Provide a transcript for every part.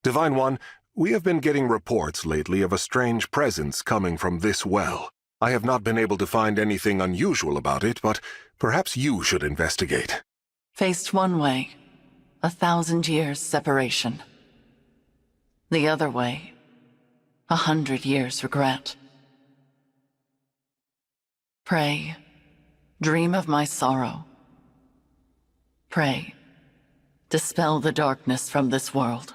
Divine One, we have been getting reports lately of a strange presence coming from this well. I have not been able to find anything unusual about it, but perhaps you should investigate. Faced one way, 1,000 years separation. The other way, 100 years regret. Pray, dream of my sorrow. Pray, dispel the darkness from this world.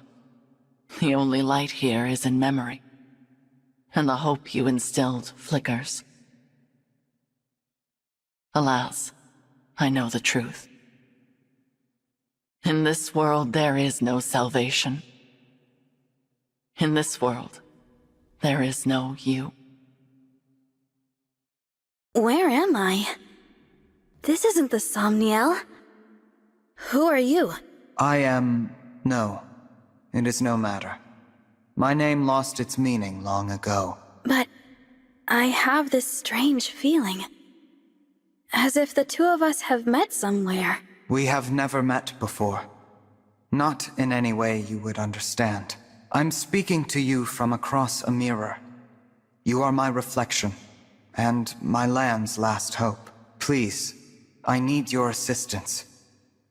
The only light here is in memory, and the hope you instilled flickers. Alas, I know the truth. In this world there is no salvation. In this world, there is no you. Where am I? This isn't the Somniel. Who are you? I am... no. It is no matter. My name lost its meaning long ago. But I have this strange feeling. As if the two of us have met somewhere. We have never met before. Not in any way you would understand. I'm speaking to you from across a mirror. You are my reflection, and my land's last hope. Please, I need your assistance.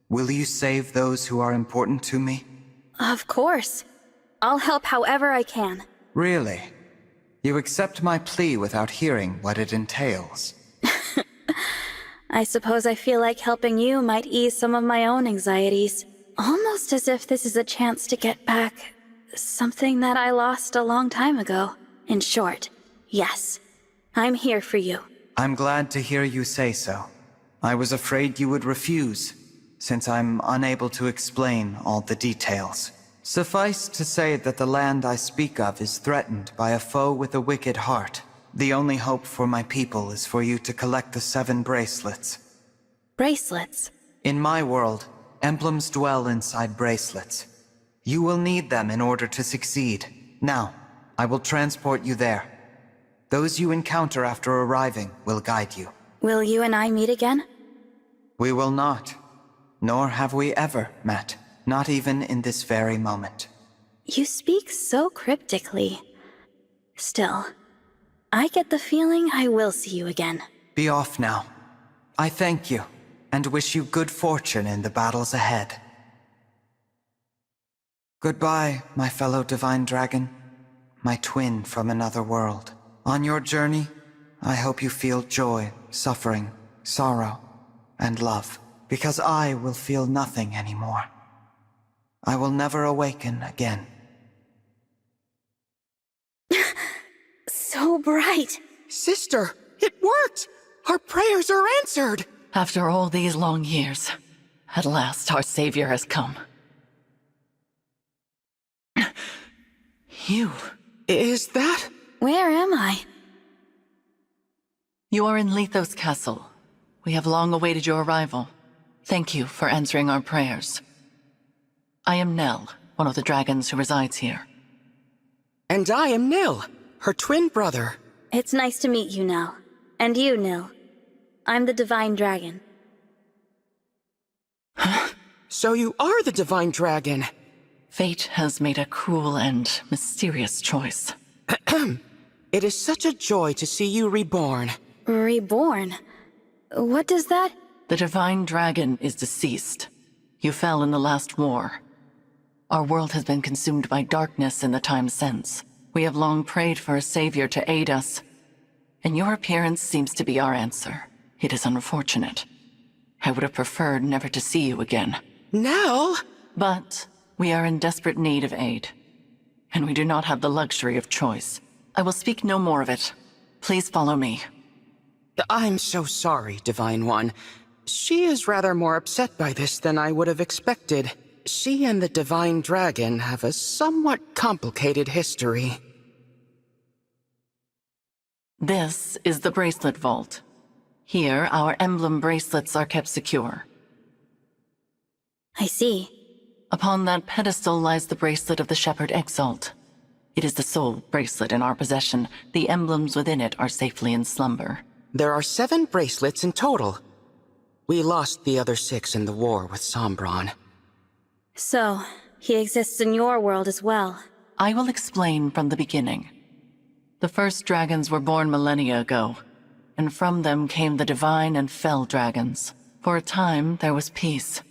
Will you save those who are important to me? Of course. I'll help however I can. Really? You accept my plea without hearing what it entails? I suppose I feel like helping you might ease some of my own anxieties. Almost as if this is a chance to get back something that I lost a long time ago. In short, yes, I'm here for you. I'm glad to hear you say so. I was afraid you would refuse, since I'm unable to explain all the details. Suffice to say that the land I speak of is threatened by a foe with a wicked heart. The only hope for my people is for you to collect the 7 bracelets. Bracelets? In my world, emblems dwell inside bracelets. You will need them in order to succeed. Now, I will transport you there. Those you encounter after arriving will guide you. Will you and I meet again? We will not. Nor have we ever met. Not even in this very moment. You speak so cryptically. Still, I get the feeling I will see you again. Be off now. I thank you, and wish you good fortune in the battles ahead. Goodbye, my fellow divine dragon, my twin from another world. On your journey, I hope you feel joy, suffering, sorrow, and love, because I will feel nothing anymore. I will never awaken again. So bright! Sister, it worked! Our prayers are answered! After all these long years, at last our savior has come. You. Is that? Where am I? You are in Lethos Castle. We have long awaited your arrival. Thank you for answering our prayers. I am Nell, one of the dragons who resides here. And I am Nil, her twin brother. It's nice to meet you, Nell. And you, Nil. I'm the Divine Dragon. So you are the Divine Dragon. Fate has made a cruel and mysterious choice. It is such a joy to see you reborn. Reborn? What does that... The Divine Dragon is deceased. You fell in the last war. Our world has been consumed by darkness in the time since. We have long prayed for a savior to aid us, and your appearance seems to be our answer. It is unfortunate. I would have preferred never to see you again. Nell? But we are in desperate need of aid, and we do not have the luxury of choice. I will speak no more of it. Please follow me. I'm so sorry, Divine One. She is rather more upset by this than I would have expected. She and the Divine Dragon have a somewhat complicated history. This is the Bracelet Vault. Here, our emblem bracelets are kept secure. I see. Upon that pedestal lies the bracelet of the Shepherd Exalt. It is the sole bracelet in our possession. The emblems within it are safely in slumber. There are 7 bracelets in total. We lost the other 6 in the war with Sombron. So, He exists in your world as well. I will explain from the beginning. The first dragons were born millennia ago, and from them came the divine and fell dragons. For a time, there was peace,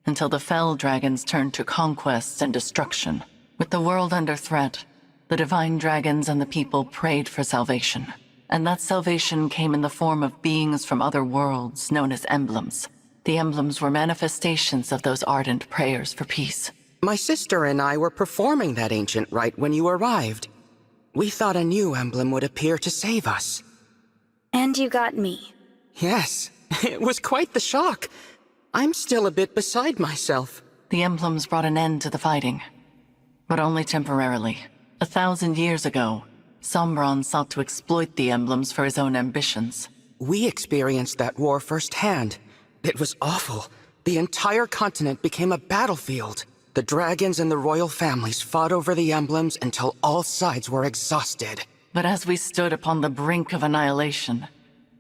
until the fell dragons turned to conquest and destruction. With the world under threat, the divine dragons and the people prayed for salvation. And that salvation came in the form of beings from other worlds known as emblems. The emblems were manifestations of those ardent prayers for peace. My sister and I were performing that ancient rite when you arrived. We thought a new emblem would appear to save us. And you got me. Yes, it was quite the shock. I'm still a bit beside myself. The emblems brought an end to the fighting, but only temporarily. 1,000 years ago, Sombron sought to exploit the emblems for his own ambitions. We experienced that war firsthand. It was awful. The entire continent became a battlefield. The dragons and the royal families fought over the emblems until all sides were exhausted. But as we stood upon the brink of annihilation,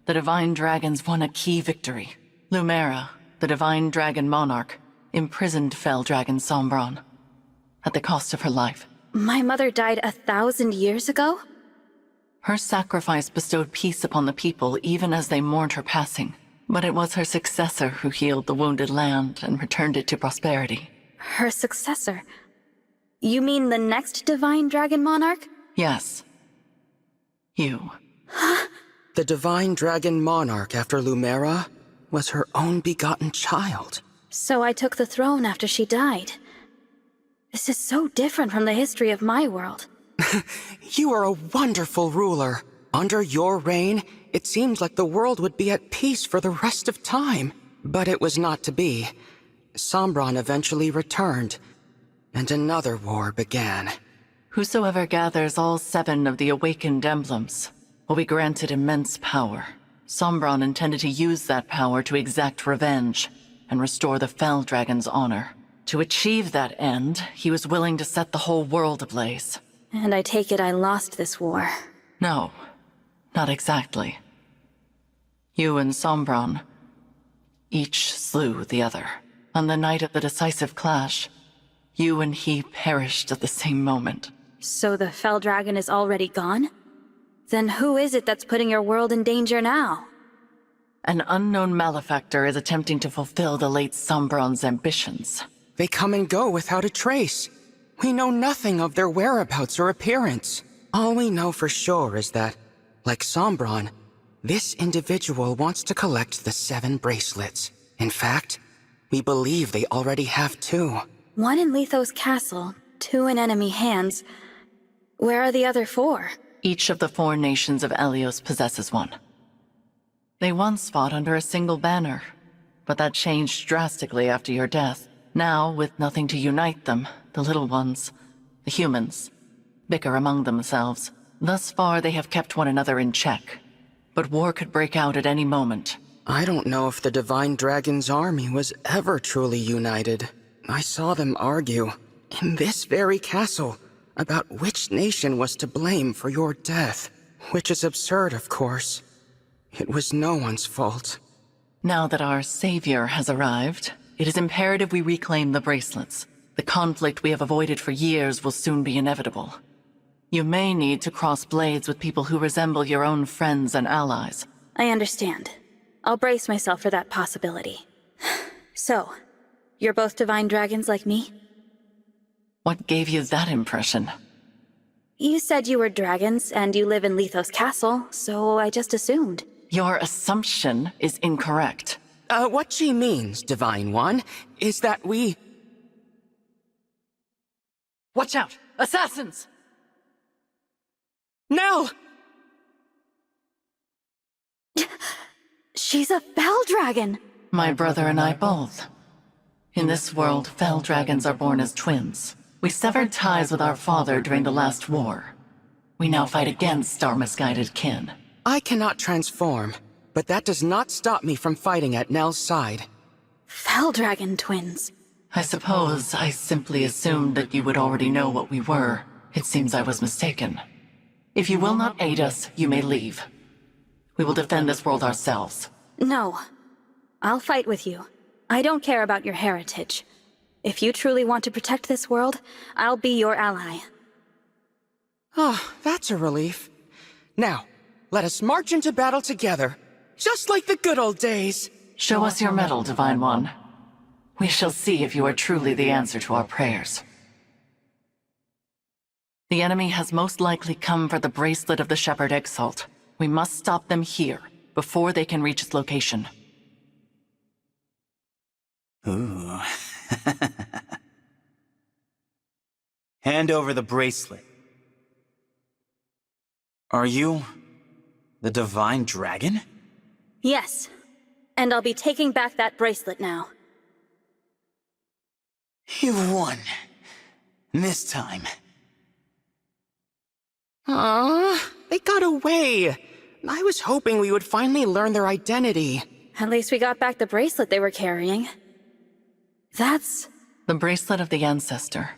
the divine dragons won a key victory. Lumera, the divine dragon monarch, imprisoned fell dragon Sombron, at the cost of her life. My mother died 1,000 years ago? Her sacrifice bestowed peace upon the people even as they mourned her passing. But it was her successor who healed the wounded land and returned it to prosperity. Her successor? You mean the next divine dragon monarch? Yes. You. The divine dragon monarch after Lumera was her own begotten child. So I took the throne after she died. This is so different from the history of my world. You are a wonderful ruler. Under your reign, it seemed like the world would be at peace for the rest of time. But it was not to be. Sombron eventually returned, and another war began. Whosoever gathers all 7 of the awakened emblems will be granted immense power. Sombron intended to use that power to exact revenge and restore the fell dragon's honor. To achieve that end, he was willing to set the whole world ablaze. And I take it I lost this war. No, not exactly. You and Sombron each slew the other. On the night of the decisive clash, you and he perished at the same moment. So the fell dragon is already gone? Then who is it that's putting your world in danger now? An unknown malefactor is attempting to fulfill the late Sombron's ambitions. They come and go without a trace. We know nothing of their whereabouts or appearance. All we know for sure is that, like Sombron, this individual wants to collect the 7 bracelets. In fact, we believe they already have 2. 1 in Lethos Castle, 2 in enemy hands. Where are the other 4? Each of the 4 nations of Elios possesses one. They once fought under a single banner, but that changed drastically after your death. Now, with nothing to unite them, the little ones, the humans, bicker among themselves. Thus far, they have kept one another in check. But war could break out at any moment. I don't know if the Divine Dragon's army was ever truly united. I saw them argue, in this very castle, about which nation was to blame for your death. Which is absurd, of course. It was no one's fault. Now that our savior has arrived, it is imperative we reclaim the bracelets. The conflict we have avoided for years will soon be inevitable. You may need to cross blades with people who resemble your own friends and allies. I understand. I'll brace myself for that possibility. So, you're both divine dragons like me? What gave you that impression? You said you were dragons, and you live in Lethos Castle, so I just assumed. Your assumption is incorrect. What she means, Divine One, is that we... Watch out! Assassins! No! She's a fell dragon! My brother and I both. In this world, fell dragons are born as twins. We severed ties with our father during the last war. We now fight against our misguided kin. I cannot transform, but that does not stop me from fighting at Nell's side. Fell dragon twins. I suppose I simply assumed that you would already know what we were. It seems I was mistaken. If you will not aid us, you may leave. We will defend this world ourselves. No. I'll fight with you. I don't care about your heritage. If you truly want to protect this world, I'll be your ally. Oh, that's a relief. Now, let us march into battle together, just like the good old days. Show us your mettle, Divine One. We shall see if you are truly the answer to our prayers. The enemy has most likely come for the bracelet of the Shepherd Exalt. We must stop them here, before they can reach its location. Ooh. Hand over the bracelet. Are you the Divine Dragon? Yes. And I'll be taking back that bracelet now. You've won. This time. They got away. I was hoping we would finally learn their identity. At least we got back the bracelet they were carrying. That's... The bracelet of the Ancestor.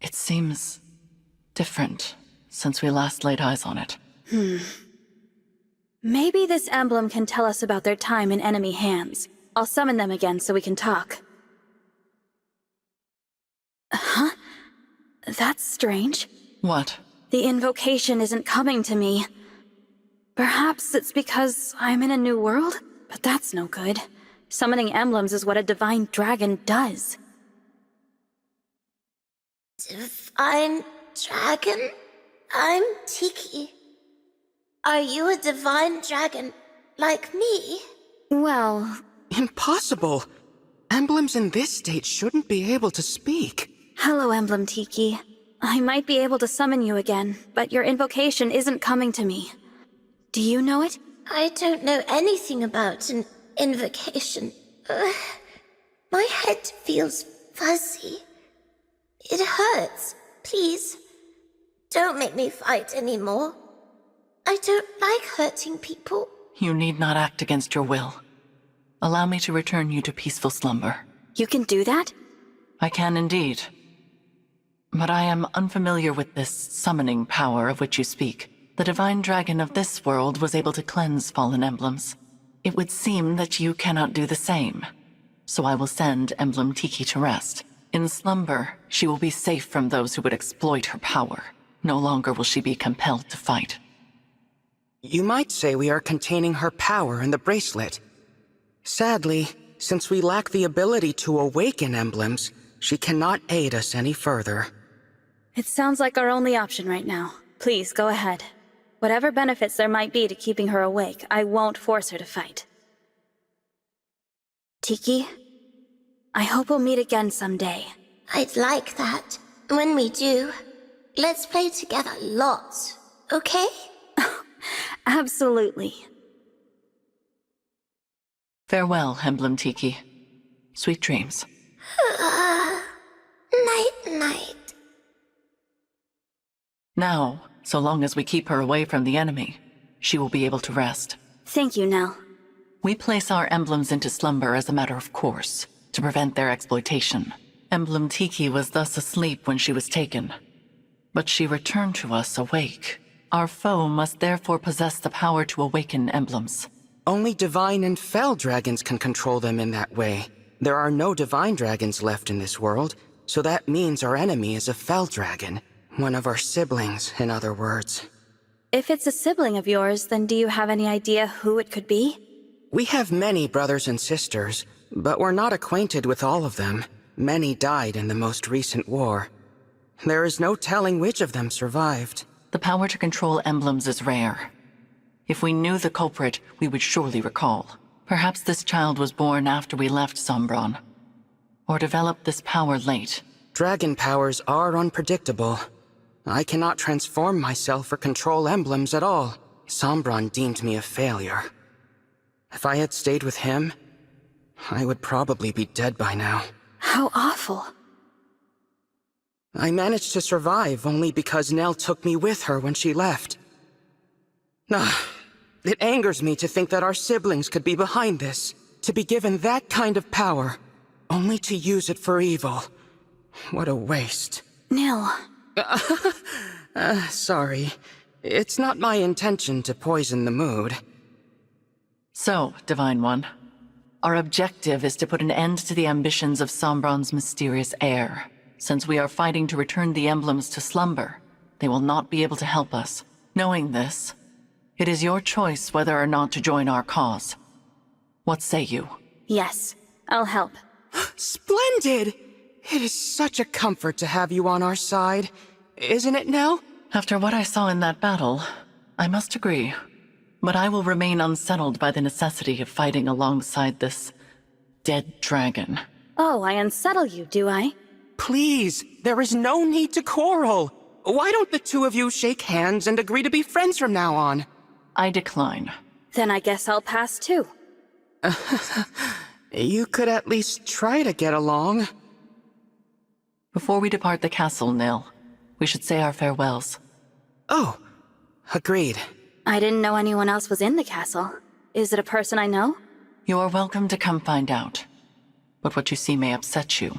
It seems different since we last laid eyes on it. Maybe this emblem can tell us about their time in enemy hands. I'll summon them again so we can talk. Huh? That's strange. What? The invocation isn't coming to me. Perhaps it's because I'm in a new world? But that's no good. Summoning emblems is what a divine dragon does. Divine dragon? I'm Tiki. Are you a divine dragon, like me? Well... Impossible. Emblems in this state shouldn't be able to speak. Hello, Emblem Tiki. I might be able to summon you again, but your invocation isn't coming to me. Do you know it? I don't know anything about an invocation. My head feels fuzzy. It hurts. Please, don't make me fight anymore. I don't like hurting people. You need not act against your will. Allow me to return you to peaceful slumber. You can do that? I can indeed. But I am unfamiliar with this summoning power of which you speak. The divine dragon of this world was able to cleanse fallen emblems. It would seem that you cannot do the same. So I will send Emblem Tiki to rest. In slumber, she will be safe from those who would exploit her power. No longer will she be compelled to fight. You might say we are containing her power in the bracelet. Sadly, since we lack the ability to awaken emblems, she cannot aid us any further. It sounds like our only option right now. Please, go ahead. Whatever benefits there might be to keeping her awake, I won't force her to fight. Tiki, I hope we'll meet again someday. I'd like that. When we do, let's play together lots, okay? Absolutely. Farewell, Emblem Tiki. Sweet dreams. Night-night. Now, so long as we keep her away from the enemy, she will be able to rest. Thank you, Nell. We place our emblems into slumber as a matter of course, to prevent their exploitation. Emblem Tiki was thus asleep when she was taken. But she returned to us awake. Our foe must therefore possess the power to awaken emblems. Only divine and fell dragons can control them in that way. There are no divine dragons left in this world, so that means our enemy is a fell dragon. One of our siblings, in other words. If it's a sibling of yours, then do you have any idea who it could be? We have many brothers and sisters, but we're not acquainted with all of them. Many died in the most recent war. There is no telling which of them survived. The power to control emblems is rare. If we knew the culprit, we would surely recall. Perhaps this child was born after we left Sombron, or developed this power late. Dragon powers are unpredictable. I cannot transform myself or control emblems at all. Sombron deemed me a failure. If I had stayed with him, I would probably be dead by now. How awful. I managed to survive only because Nell took me with her when she left. It angers me to think that our siblings could be behind this, to be given that kind of power, only to use it for evil. What a waste. Nell. Sorry. It's not my intention to poison the mood. So, Divine One, Our objective is to put an end to the ambitions of Sombron's mysterious heir. Since we are fighting to return the emblems to slumber, they will not be able to help us. Knowing this, it is your choice whether or not to join our cause. What say you? Yes, I'll help. Splendid! It is such a comfort to have you on our side. Isn't it, Nell? After what I saw in that battle, I must agree. But I will remain unsettled by the necessity of fighting alongside this dead dragon. Oh, I unsettle you, do I? Please, there is no need to quarrel. Why don't the two of you shake hands and agree to be friends from now on? I decline. Then I guess I'll pass too. You could at least try to get along. Before we depart the castle, Nil, we should say our farewells. Oh, agreed. I didn't know anyone else was in the castle. Is it a person I know? You are welcome to come find out. But what you see may upset you.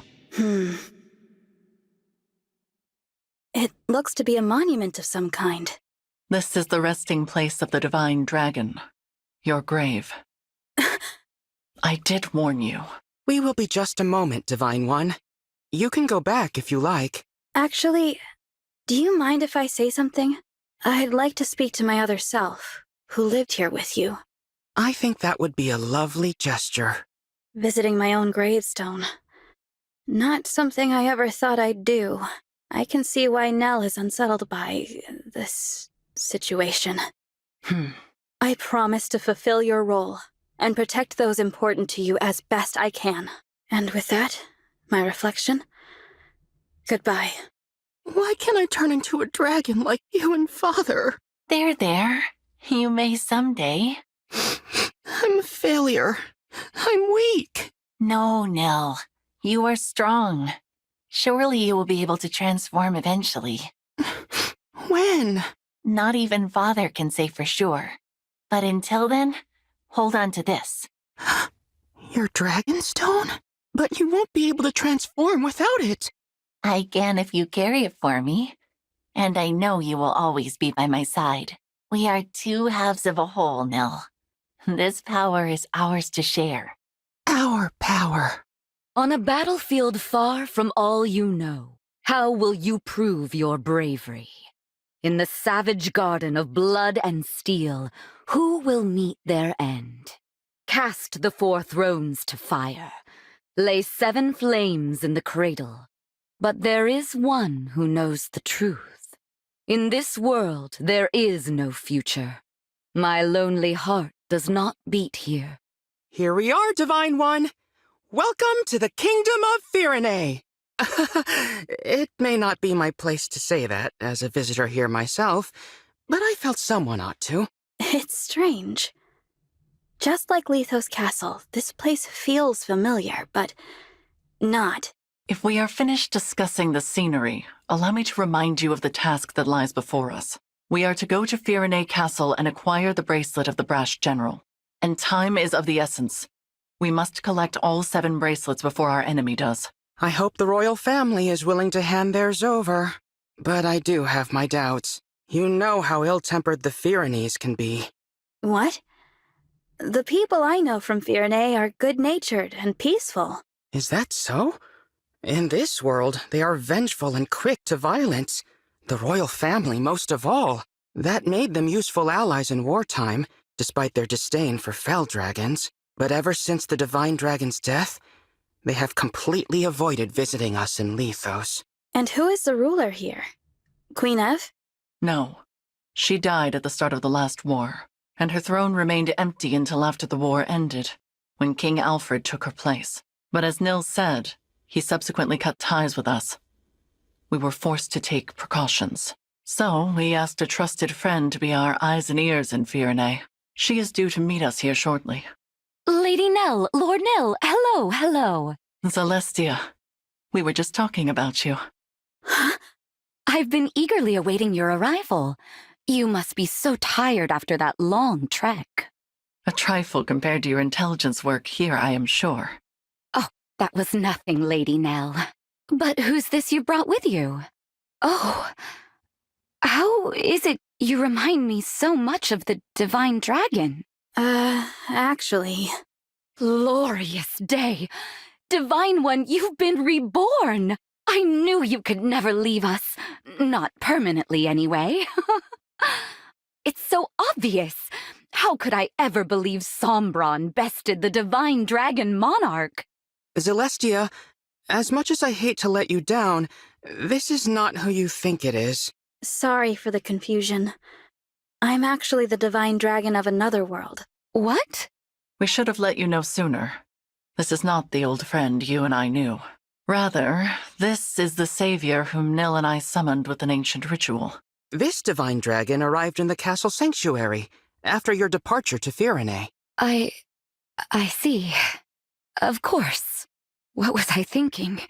It looks to be a monument of some kind. This is the resting place of the divine dragon. Your grave. I did warn you. We will be just a moment, Divine One. You can go back if you like. Actually, do you mind if I say something? I'd like to speak to my other self, who lived here with you. I think that would be a lovely gesture. Visiting my own gravestone. Not something I ever thought I'd do. I can see why Nell is unsettled by this situation. I promise to fulfill your role and protect those important to you as best I can. And with that, my reflection, goodbye. Why can't I turn into a dragon like you and Father? There. You may someday. I'm a failure. I'm weak. No, Nil. You are strong. Surely you will be able to transform eventually. When? Not even Father can say for sure. But until then, hold on to this. Your Dragonstone? But you won't be able to transform without it. I can if you carry it for me. And I know you will always be by my side. We are two halves of a whole, Nil. This power is ours to share. Our power. On a battlefield far from all you know, how will you prove your bravery? In the savage garden of blood and steel, who will meet their end? Cast the 4 thrones to fire. Lay 7 flames in the cradle. But there is one who knows the truth. In this world, there is no future. My lonely heart does not beat here. Here we are, Divine One. Welcome to the Kingdom of Firene. It may not be my place to say that, as a visitor here myself, but I felt someone ought to. It's strange. Just like Lethos Castle, this place feels familiar, but not. If we are finished discussing the scenery, allow me to remind you of the task that lies before us. We are to go to Firene Castle and acquire the bracelet of the Brash General. And time is of the essence. We must collect all 7 bracelets before our enemy does. I hope the royal family is willing to hand theirs over. But I do have my doubts. You know how ill-tempered the Firenes can be. What? The people I know from Firene are good-natured and peaceful. Is that so? In this world, they are vengeful and quick to violence. The royal family most of all. That made them useful allies in wartime, despite their disdain for fell dragons. But ever since the divine dragon's death, they have completely avoided visiting us in Lethos. And who is the ruler here? Queen Ev? No. She died at the start of the last war, and her throne remained empty until after the war ended, when King Alfred took her place. But as Nil said, he subsequently cut ties with us. We were forced to take precautions. So we asked a trusted friend to be our eyes and ears in Firene. She is due to meet us here shortly. Lady Nell, Lord Nell, hello. Celestia, we were just talking about you. I've been eagerly awaiting your arrival. You must be so tired after that long trek. A trifle compared to your intelligence work here, I am sure. Oh, that was nothing, Lady Nell. But who's this you brought with you? Oh, how is it you remind me so much of the divine dragon? Actually... Glorious day! Divine One, you've been reborn! I knew you could never leave us. Not permanently, anyway. It's so obvious. How could I ever believe Sombron bested the Divine Dragon Monarch? Celestia, as much as I hate to let you down, this is not who you think it is. Sorry for the confusion. I'm actually the Divine Dragon of another world. What? We should have let you know sooner. This is not the old friend you and I knew. Rather, this is the savior whom Nil and I summoned with an ancient ritual. This divine dragon arrived in the castle sanctuary after your departure to Firene. I see. Of course. What was I thinking?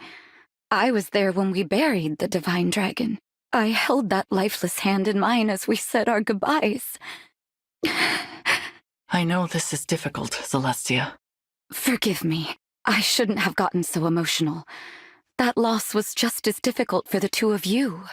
I was there when we buried the Divine Dragon. I held that lifeless hand in mine as we said our goodbyes. I know this is difficult, Celestia. Forgive me. I shouldn't have gotten so emotional. That loss was just as difficult for the two of you.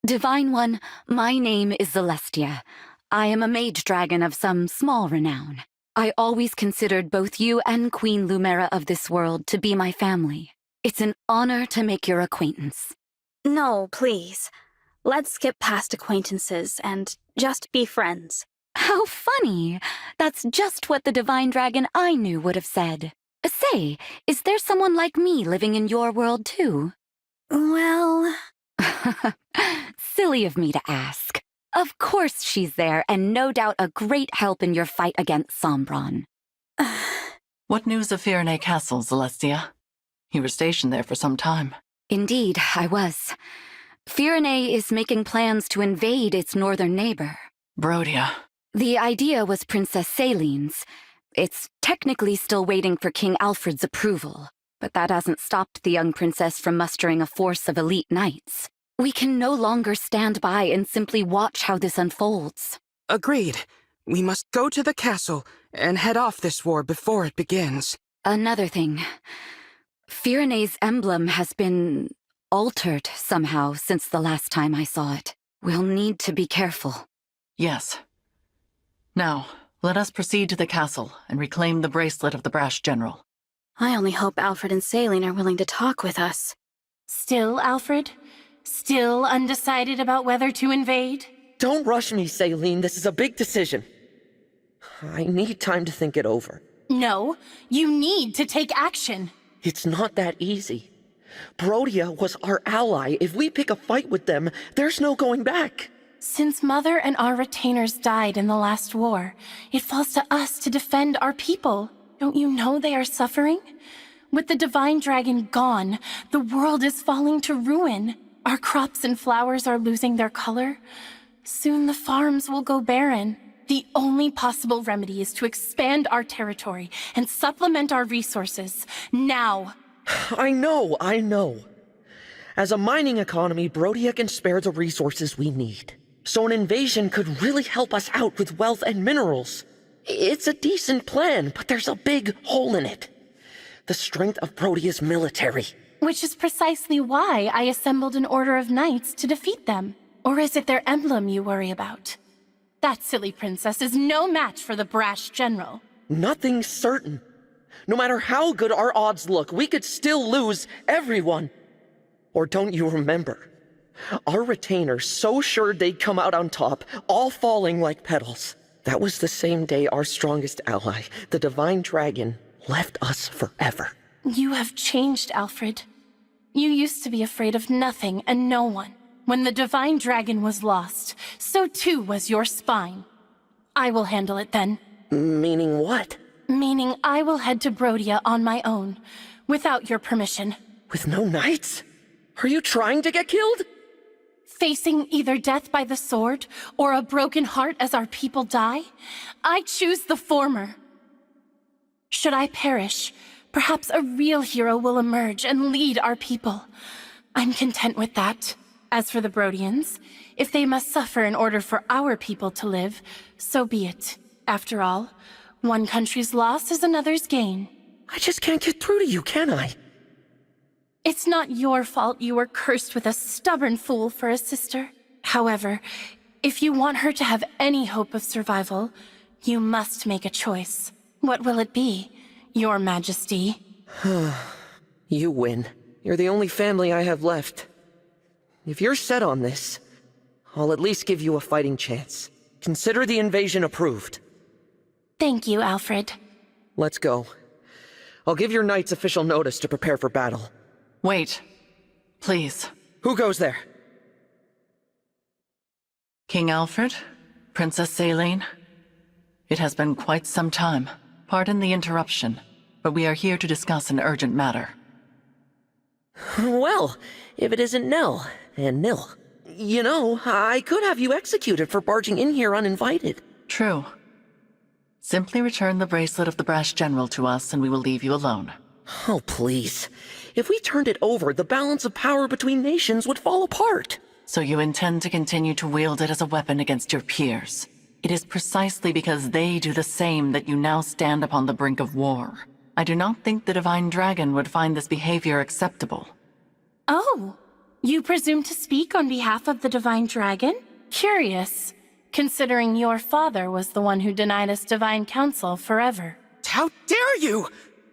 Divine One, my name is Celestia. I am a mage dragon of some small renown. I always considered both you and Queen Lumera of this world to be my family. It's an honor to make your acquaintance. No, please. Let's skip past acquaintances and just be friends. How funny! That's just what the Divine Dragon I knew would have said. Say, is there someone like me living in your world too? Well... Silly of me to ask. Of course she's there, and no doubt a great help in your fight against Sombron. What news of Firene Castle, Celestia? You were stationed there for some time. Indeed, I was. Firene is making plans to invade its northern neighbor. Brodia. The idea was Princess Celine's. It's technically still waiting for King Alfred's approval, but that hasn't stopped the young princess from mustering a force of elite knights. We can no longer stand by and simply watch how this unfolds. Agreed. We must go to the castle and head off this war before it begins. Another thing. Firene's emblem has been altered somehow since the last time I saw it. We'll need to be careful. Yes. Now, let us proceed to the castle and reclaim the bracelet of the brash general. I only hope Alfred and Celine are willing to talk with us. Still, Alfred? Still undecided about whether to invade? Don't rush me, Celine. This is a big decision. I need time to think it over. No, you need to take action. It's not that easy. Brodia was our ally. If we pick a fight with them, there's no going back. Since Mother and our retainers died in the last war, it falls to us to defend our people. Don't you know they are suffering? With the Divine Dragon gone, the world is falling to ruin. Our crops and flowers are losing their color. Soon the farms will go barren. The only possible remedy is to expand our territory and supplement our resources. Now! I know. As a mining economy, Brodia can spare the resources we need. So an invasion could really help us out with wealth and minerals. It's a decent plan, but there's a big hole in it. The strength of Brodia's military. Which is precisely why I assembled an order of knights to defeat them. Or is it their emblem you worry about? That silly princess is no match for the brash general. Nothing's certain. No matter how good our odds look, we could still lose everyone. Or don't you remember? Our retainers so sure they'd come out on top, all falling like petals. That was the same day our strongest ally, the Divine Dragon, left us forever. You have changed, Alfred. You used to be afraid of nothing and no one. When the Divine Dragon was lost, so too was your spine. I will handle it then. Meaning what? Meaning I will head to Brodia on my own, without your permission. With no knights? Are you trying to get killed? Facing either death by the sword or a broken heart as our people die, I choose the former. Should I perish, perhaps a real hero will emerge and lead our people. I'm content with that. As for the Brodians, if they must suffer in order for our people to live, so be it. After all, one country's loss is another's gain. I just can't get through to you, can I? It's not your fault you were cursed with a stubborn fool for a sister. However, if you want her to have any hope of survival, you must make a choice. What will it be? Your Majesty. You win. You're the only family I have left. If you're set on this, I'll at least give you a fighting chance. Consider the invasion approved. Thank you, Alfred. Let's go. I'll give your knights official notice to prepare for battle. Wait. Please. Who goes there? King Alfred? Princess Saline? It has been quite some time. Pardon the interruption, but we are here to discuss an urgent matter. Well, if it isn't Nell, and Nil. You know, I could have you executed for barging in here uninvited. True. Simply return the bracelet of the Brash General to us and we will leave you alone. Oh, please. If we turned it over, the balance of power between nations would fall apart. So you intend to continue to wield it as a weapon against your peers. It is precisely because they do the same that you now stand upon the brink of war. I do not think the Divine Dragon would find this behavior acceptable. Oh, you presume to speak on behalf of the Divine Dragon? Curious, considering your father was the one who denied us Divine Counsel forever. How dare you!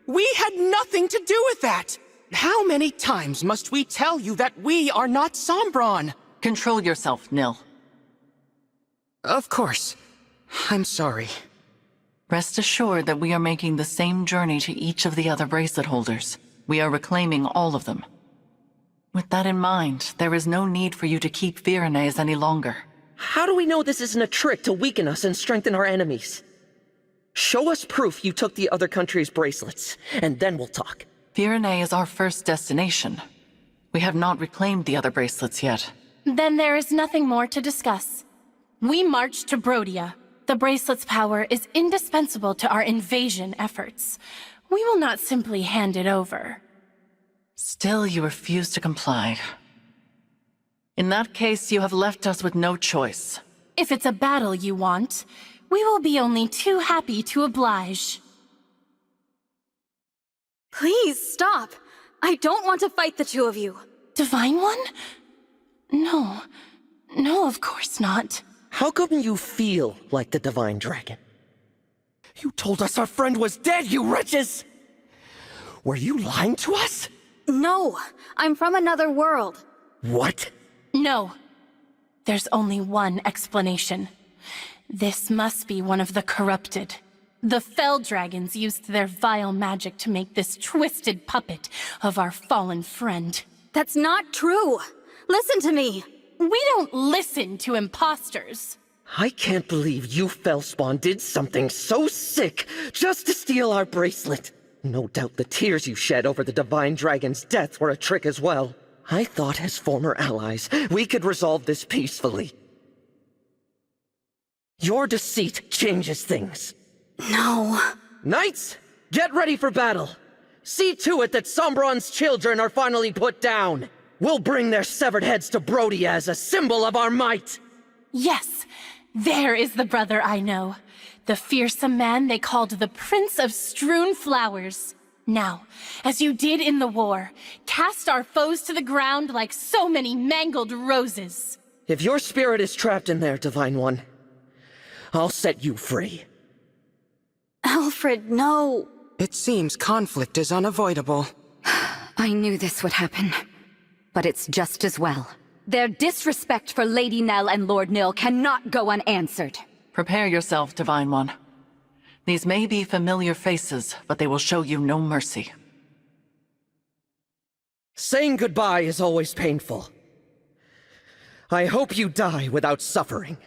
We had nothing to do with that! How many times must we tell you that we are not Sombron? Control yourself, Nil. Of course. I'm sorry. Rest assured that we are making the same journey to each of the other bracelet holders. We are reclaiming all of them. With that in mind, there is no need for you to keep Firenays any longer. How do we know this isn't a trick to weaken us and strengthen our enemies? Show us proof you took the other country's bracelets, and then we'll talk. Firenay is our first destination. We have not reclaimed the other bracelets yet. Then there is nothing more to discuss. We march to Brodia. The bracelet's power is indispensable to our invasion efforts. We will not simply hand it over. Still, you refuse to comply. In that case, you have left us with no choice. If it's a battle you want, we will be only too happy to oblige. Please stop. I don't want to fight the two of you. Divine One? No. No, of course not. How come you feel like the Divine Dragon? You told us our friend was dead, you wretches! Were you lying to us? No, I'm from another world. What? No. There's only one explanation. This must be one of the corrupted. The Fell Dragons used their vile magic to make this twisted puppet of our fallen friend. That's not true. Listen to me. We don't listen to imposters. I can't believe you Fellspawn did something so sick just to steal our bracelet. No doubt the tears you shed over the Divine Dragon's death were a trick as well. I thought as former allies, we could resolve this peacefully. Your deceit changes things. No. Knights, get ready for battle. See to it that Sombron's children are finally put down. We'll bring their severed heads to Brodia as a symbol of our might. Yes, there is the brother I know. The fearsome man they called the Prince of Strewn Flowers. Now, as you did in the war, cast our foes to the ground like so many mangled roses. If your spirit is trapped in there, Divine One, I'll set you free. Alfred, no. It seems conflict is unavoidable. I knew this would happen. But it's just as well. Their disrespect for Lady Nell and Lord Nil cannot go unanswered. Prepare yourself, Divine One. These may be familiar faces, but they will show you no mercy. Saying goodbye is always painful. I hope you die without suffering.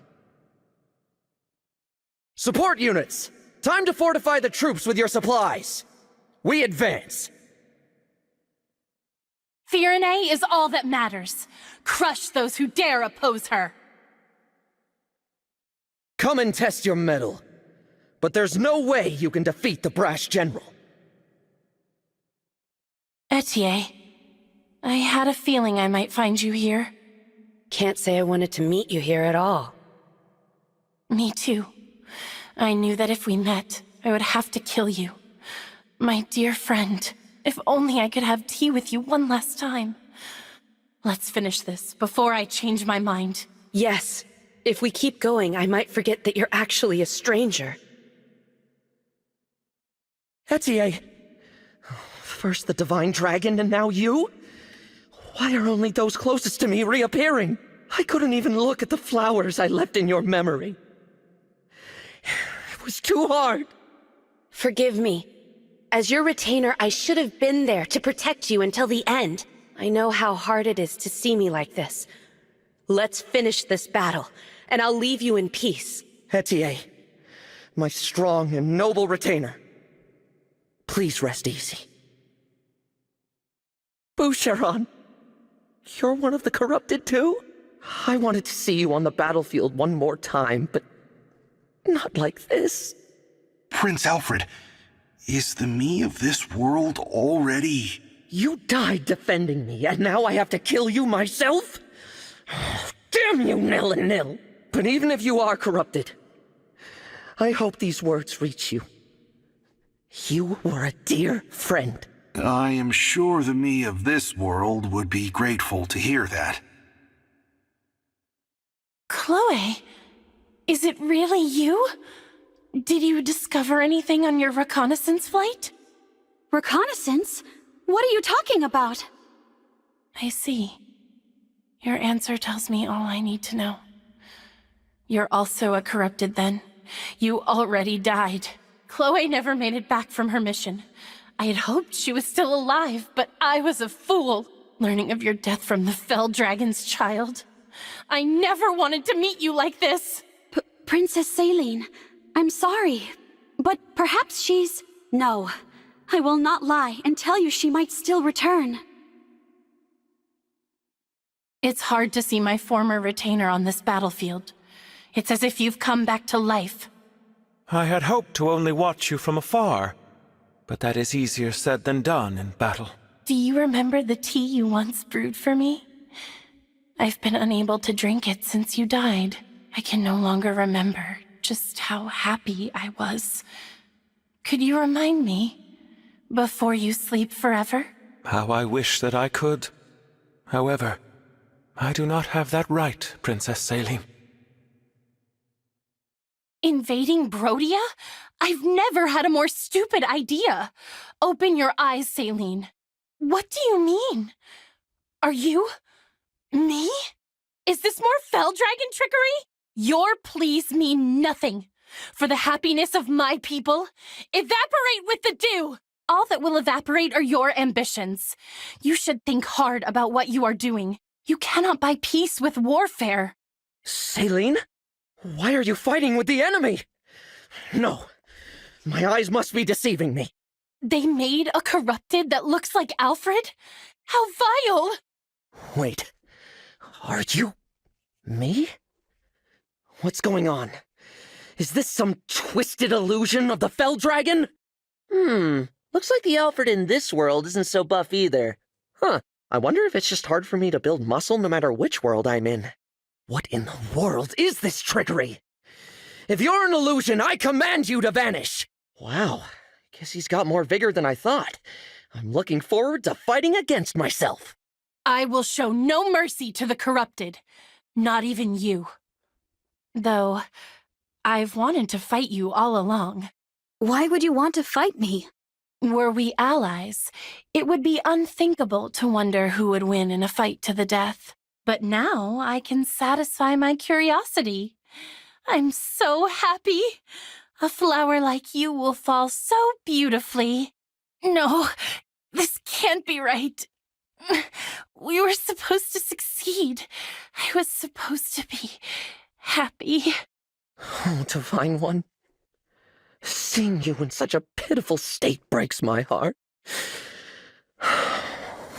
Support units! Time to fortify the troops with your supplies. We advance. Firenay is all that matters. Crush those who dare oppose her. Come and test your mettle. But there's no way you can defeat the Brash General. Etienne, I had a feeling I might find you here. Can't say I wanted to meet you here at all. Me too. I knew that if we met, I would have to kill you. My dear friend, if only I could have tea with you one last time. Let's finish this before I change my mind. Yes. If we keep going, I might forget that you're actually a stranger. Etier! First the Divine Dragon, and now you? Why are only those closest to me reappearing? I couldn't even look at the flowers I left in your memory. It was too hard. Forgive me. As your retainer, I should have been there to protect you until the end. I know how hard it is to see me like this. Let's finish this battle, and I'll leave you in peace. Etier, my strong and noble retainer. Please rest easy. Boucheron, you're one of the corrupted too? I wanted to see you on the battlefield one more time, but not like this. Prince Alfred, is the me of this world already... You died defending me, and now I have to kill you myself? Damn you, Nil and Nil! But even if you are corrupted, I hope these words reach you. You were a dear friend. I am sure the me of this world would be grateful to hear that. Chloe, is it really you? Did you discover anything on your reconnaissance flight? Reconnaissance? What are you talking about? I see. Your answer tells me all I need to know. You're also a corrupted then. You already died. Chloe never made it back from her mission. I had hoped she was still alive, but I was a fool, learning of your death from the Fell Dragon's child. I never wanted to meet you like this! Princess Céline, I'm sorry, but perhaps she's... No, I will not lie and tell you she might still return. It's hard to see my former retainer on this battlefield. It's as if you've come back to life. I had hoped to only watch you from afar, but that is easier said than done in battle. Do you remember the tea you once brewed for me? I've been unable to drink it since you died. I can no longer remember just how happy I was. Could you remind me before you sleep forever? How I wish that I could. However, I do not have that right, Princess Céline. Invading Brodia? I've never had a more stupid idea. Open your eyes, Céline. What do you mean? Are you... me? Is this more Fell Dragon trickery? Your pleas mean nothing. For the happiness of my people, evaporate with the dew! All that will evaporate are your ambitions. You should think hard about what you are doing. You cannot buy peace with warfare. Céline? Why are you fighting with the enemy? No. My eyes must be deceiving me. They made a corrupted that looks like Alfred? How vile! Wait. Are you... me? What's going on? Is this some twisted illusion of the Fell Dragon? Looks like the Alfred in this world isn't so buff either. Huh. I wonder if it's just hard for me to build muscle no matter which world I'm in. What in the world is this trickery? If you're an illusion, I command you to vanish! Wow, guess he's got more vigor than I thought. I'm looking forward to fighting against myself. I will show no mercy to the corrupted. Not even you. Though, I've wanted to fight you all along. Why would you want to fight me? Were we allies, it would be unthinkable to wonder who would win in a fight to the death. But now I can satisfy my curiosity. I'm so happy. A flower like you will fall so beautifully. No, this can't be right. We were supposed to succeed. I was supposed to be happy. Oh, Divine One. Seeing you in such a pitiful state breaks my heart.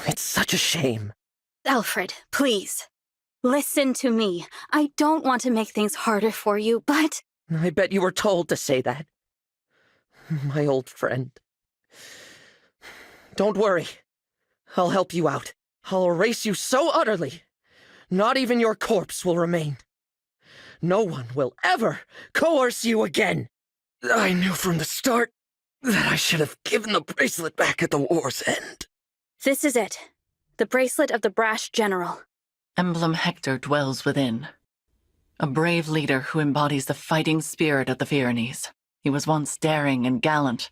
It's such a shame. Alfred, please. Listen to me. I don't want to make things harder for you, but... I bet you were told to say that. My old friend. Don't worry. I'll help you out. I'll erase you so utterly. Not even your corpse will remain. No one will ever coerce you again. I knew from the start that I should have given the bracelet back at the war's end. This is it. The bracelet of the brash general. Emblem Hector dwells within. A brave leader who embodies the fighting spirit of the Pyrenees. He was once daring and gallant,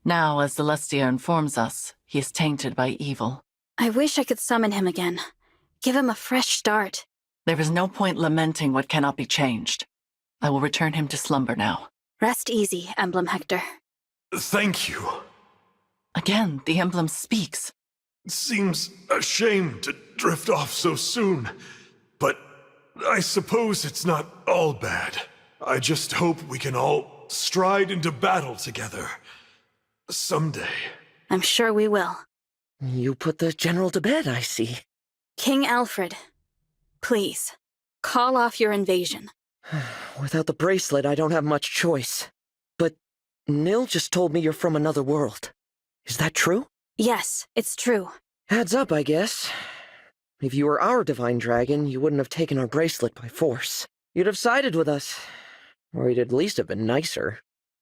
Now, as Celestia informs us, he is tainted by evil. I wish I could summon him again. Give him a fresh start. There is no point lamenting what cannot be changed. I will return him to slumber now. Rest easy, Emblem Hector. Thank you. Again, the emblem speaks. It seems a shame to drift off so soon, but I suppose it's not all bad. I just hope we can all stride into battle together. Someday. I'm sure we will. You put the general to bed, I see. King Alfred, please, call off your invasion. Without the bracelet, I don't have much choice. But Nil just told me you're from another world. Is that true? Yes, it's true. Adds up, I guess. If you were our divine dragon, you wouldn't have taken our bracelet by force. You'd have sided with us. Or you'd at least have been nicer.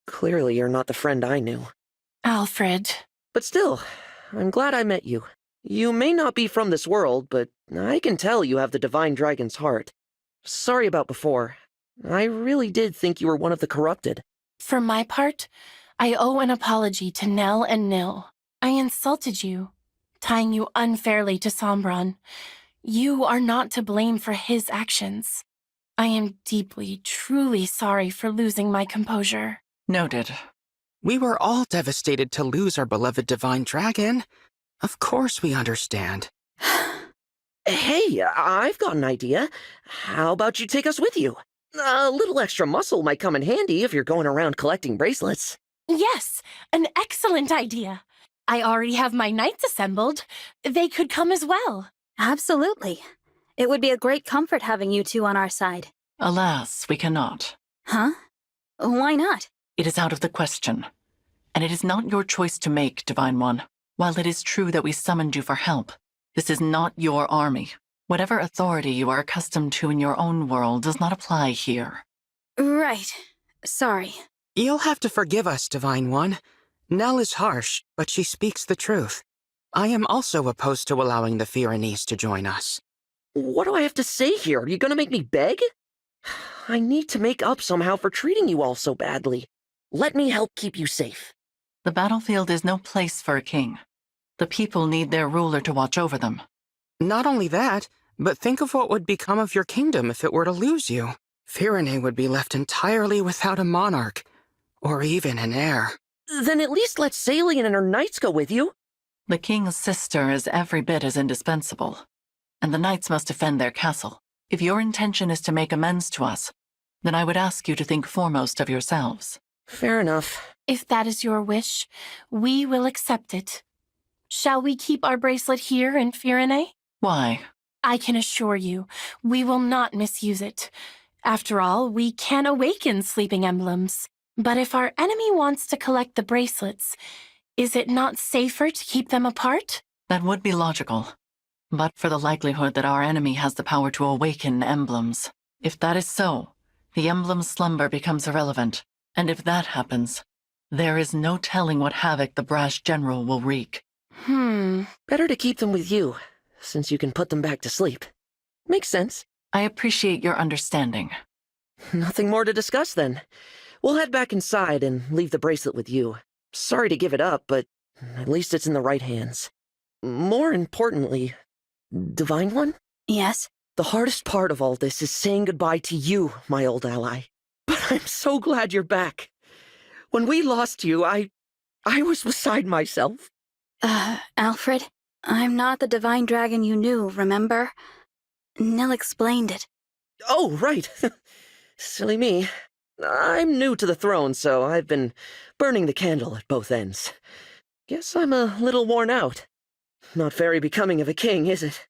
Clearly, you're not the friend I knew. Alfred. But still, I'm glad I met you. You may not be from this world, but I can tell you have the divine dragon's heart. Sorry about before. I really did think you were one of the corrupted. For my part, I owe an apology to Nell and Nil. I insulted you, tying you unfairly to Sombron. You are not to blame for his actions. I am deeply, truly sorry for losing my composure. Noted. We were all devastated to lose our beloved divine dragon. Of course we understand. Hey, I've got an idea. How about you take us with you? A little extra muscle might come in handy if you're going around collecting bracelets. Yes, an excellent idea. I already have my knights assembled. They could come as well. Absolutely. It would be a great comfort having you two on our side. Alas, we cannot. Huh? Why not? It is out of the question. And it is not your choice to make, Divine One. While it is true that we summoned you for help, this is not your army. Whatever authority you are accustomed to in your own world does not apply here. Right. Sorry. You'll have to forgive us, Divine One. Nell is harsh, but she speaks the truth. I am also opposed to allowing the Pyrenees to join us. What do I have to say here? Are you gonna make me beg? I need to make up somehow for treating you all so badly. Let me help keep you safe. The battlefield is no place for a king. The people need their ruler to watch over them. Not only that, but think of what would become of your kingdom if it were to lose you. Pyrenee would be left entirely without a monarch, or even an heir. Then at least let Salian and her knights go with you. The king's sister is every bit as indispensable, and the knights must defend their castle. If your intention is to make amends to us, then I would ask you to think foremost of yourselves. Fair enough. If that is your wish, we will accept it. Shall we keep our bracelet here in Pyrenee? Why? I can assure you, we will not misuse it. After all, we can awaken sleeping emblems. But if our enemy wants to collect the bracelets, is it not safer to keep them apart? That would be logical. But for the likelihood that our enemy has the power to awaken emblems. If that is so, the emblem's slumber becomes irrelevant. And if that happens, there is no telling what havoc the brash general will wreak. Better to keep them with you, since you can put them back to sleep. Makes sense. I appreciate your understanding. Nothing more to discuss then. We'll head back inside and leave the bracelet with you. Sorry to give it up, but at least it's in the right hands. More importantly, Divine One? Yes? The hardest part of all this is saying goodbye to you, my old ally. But I'm so glad you're back. When we lost you, I was beside myself. Alfred, I'm not the divine dragon you knew, remember? Nell explained it. Oh, right. Silly me. I'm new to the throne, so I've been burning the candle at both ends. Guess I'm a little worn out. Not very becoming of a king, is it?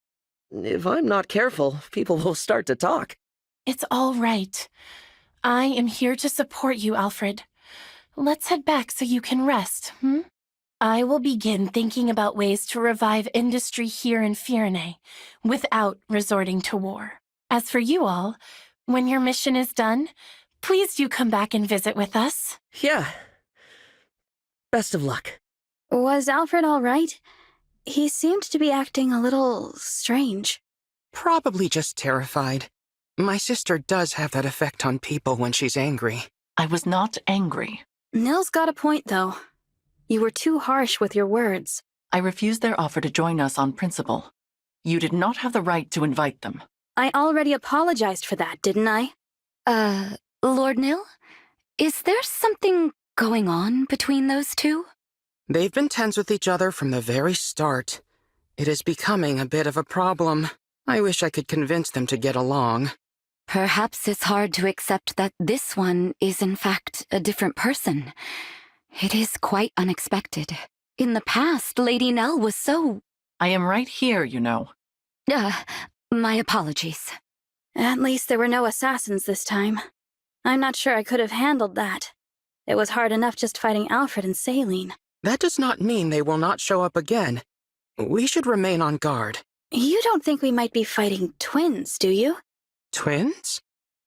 If I'm not careful, people will start to talk. It's all right. I am here to support you, Alfred. Let's head back so you can rest, I will begin thinking about ways to revive industry here in Pyrenee without resorting to war. As for you all, when your mission is done, please do come back and visit with us. Yeah. Best of luck. Was Alfred all right? He seemed to be acting a little strange. Probably just terrified. My sister does have that effect on people when she's angry. I was not angry. Nell's got a point, though. You were too harsh with your words. I refused their offer to join us on principle. You did not have the right to invite them. I already apologized for that, didn't I? Lord Nil? Is there something going on between those two? They've been tense with each other from the very start. It is becoming a bit of a problem. I wish I could convince them to get along. Perhaps it's hard to accept that this one is in fact a different person. It is quite unexpected. In the past, Lady Nell was so... I am right here, you know. My apologies. At least there were no assassins this time. I'm not sure I could have handled that. It was hard enough just fighting Alfred and Saline. That does not mean they will not show up again. We should remain on guard. You don't think we might be fighting twins, do you? Twins?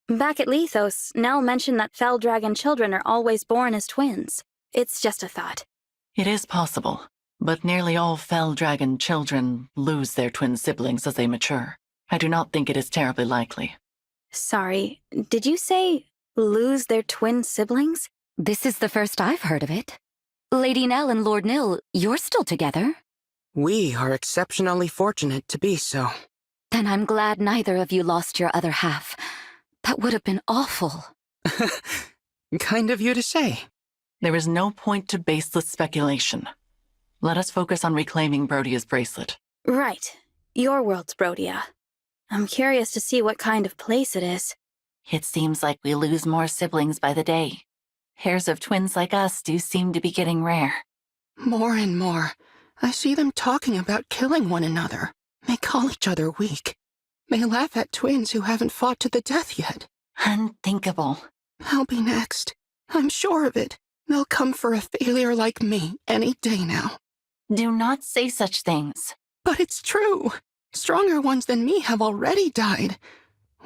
Back at Lethos, Nell mentioned that fell dragon children are always born as twins. It's just a thought. It is possible, but nearly all fell dragon children lose their twin siblings as they mature. I do not think it is terribly likely. Sorry, did you say lose their twin siblings? This is the first I've heard of it. Lady Nell and Lord Nil, you're still together? We are exceptionally fortunate to be so. Then I'm glad neither of you lost your other half. That would have been awful. Kind of you to say. There is no point to baseless speculation. Let us focus on reclaiming Brodia's bracelet. Right. Your world's Brodia. I'm curious to see what kind of place it is. It seems like we lose more siblings by the day. Pairs of twins like us do seem to be getting rare. More and more, I see them talking about killing one another. They call each other weak. They laugh at twins who haven't fought to the death yet. Unthinkable. I'll be next. I'm sure of it. They'll come for a failure like me any day now. Do not say such things. But it's true. Stronger ones than me have already died.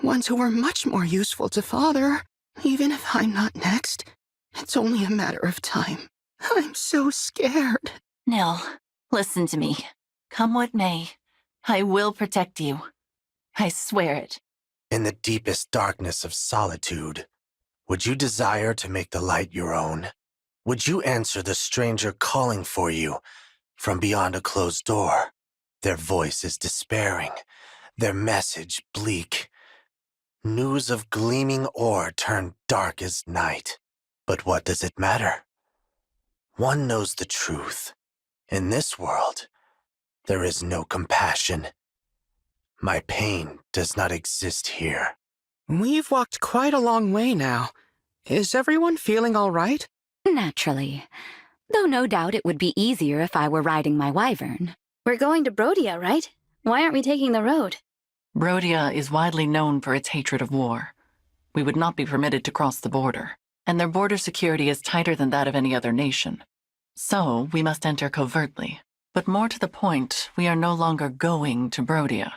Ones who were much more useful to Father. Even if I'm not next, it's only a matter of time. I'm so scared. Nell, listen to me. Come what may, I will protect you. I swear it. In the deepest darkness of solitude, would you desire to make the light your own? Would you answer the stranger calling for you from beyond a closed door? Their voice is despairing, their message bleak. News of gleaming ore turned dark as night. But what does it matter? One knows the truth. In this world, there is no compassion. My pain does not exist here. We've walked quite a long way now. Is everyone feeling all right? Naturally. Though no doubt it would be easier if I were riding my wyvern. We're going to Brodia, right? Why aren't we taking the road? Brodia is widely known for its hatred of war. We would not be permitted to cross the border, and their border security is tighter than that of any other nation. So, we must enter covertly. But more to the point, we are no longer going to Brodia.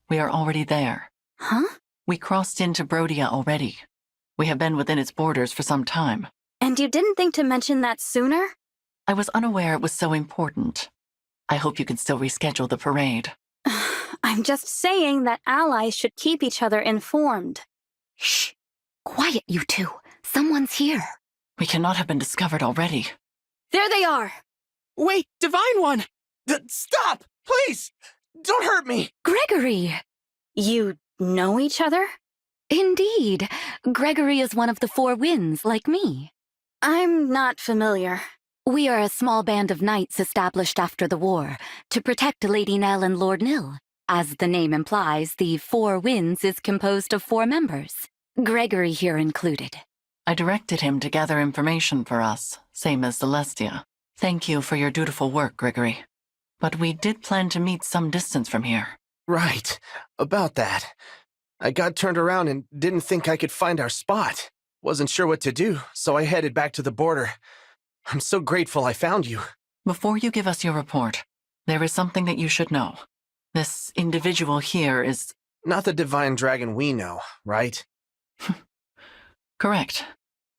We are already there. Huh? We crossed into Brodia already. We have been within its borders for some time. And you didn't think to mention that sooner? I was unaware it was so important. I hope you can still reschedule the parade. I'm just saying that allies should keep each other informed. Shh! Quiet, you two. Someone's here. We cannot have been discovered already. There they are! Wait, Divine One! Stop! Please! Don't hurt me! Gregory! You know each other? Indeed. Gregory is one of the Four Winds, like me. I'm not familiar. We are a small band of knights established after the war to protect Lady Nell and Lord Nil. As the name implies, the Four Winds is composed of 4 members, Gregory here included. I directed him to gather information for us, same as Celestia. Thank you for your dutiful work, Gregory. But we did plan to meet some distance from here. Right. About that. I got turned around and didn't think I could find our spot. Wasn't sure what to do, so I headed back to the border. I'm so grateful I found you. Before you give us your report, there is something that you should know. This individual here is... Not the divine dragon we know, right? Correct.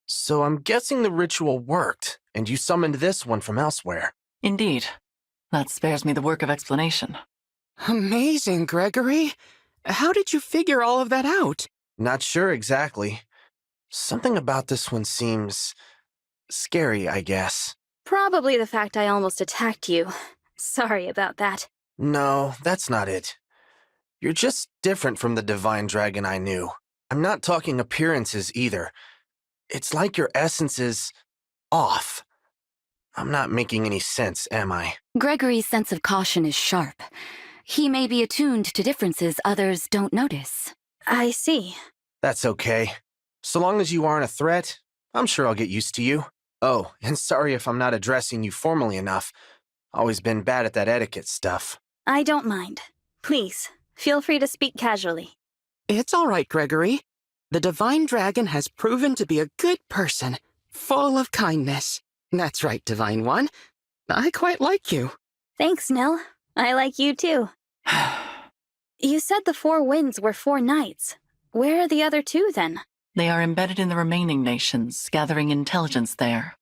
So I'm guessing the ritual worked, and you summoned this one from elsewhere. Indeed. That spares me the work of explanation. Amazing, Gregory. How did you figure all of that out? Not sure exactly. Something about this one seems... scary, I guess. Probably the fact I almost attacked you. Sorry about that. No, that's not it. You're just different from the divine dragon I knew. I'm not talking appearances either. It's like your essence is off. I'm not making any sense, am I? Gregory's sense of caution is sharp. He may be attuned to differences others don't notice. I see. That's okay. So long as you aren't a threat, I'm sure I'll get used to you. Oh, and sorry if I'm not addressing you formally enough. Always been bad at that etiquette stuff. I don't mind. Please, feel free to speak casually. It's all right, Gregory. The Divine Dragon has proven to be a good person, full of kindness. That's right, Divine One. I quite like you. Thanks, Nell. I like you too. You said the 4 winds were 4 knights. Where are the other 2 then? They are embedded in the remaining nations, gathering intelligence there.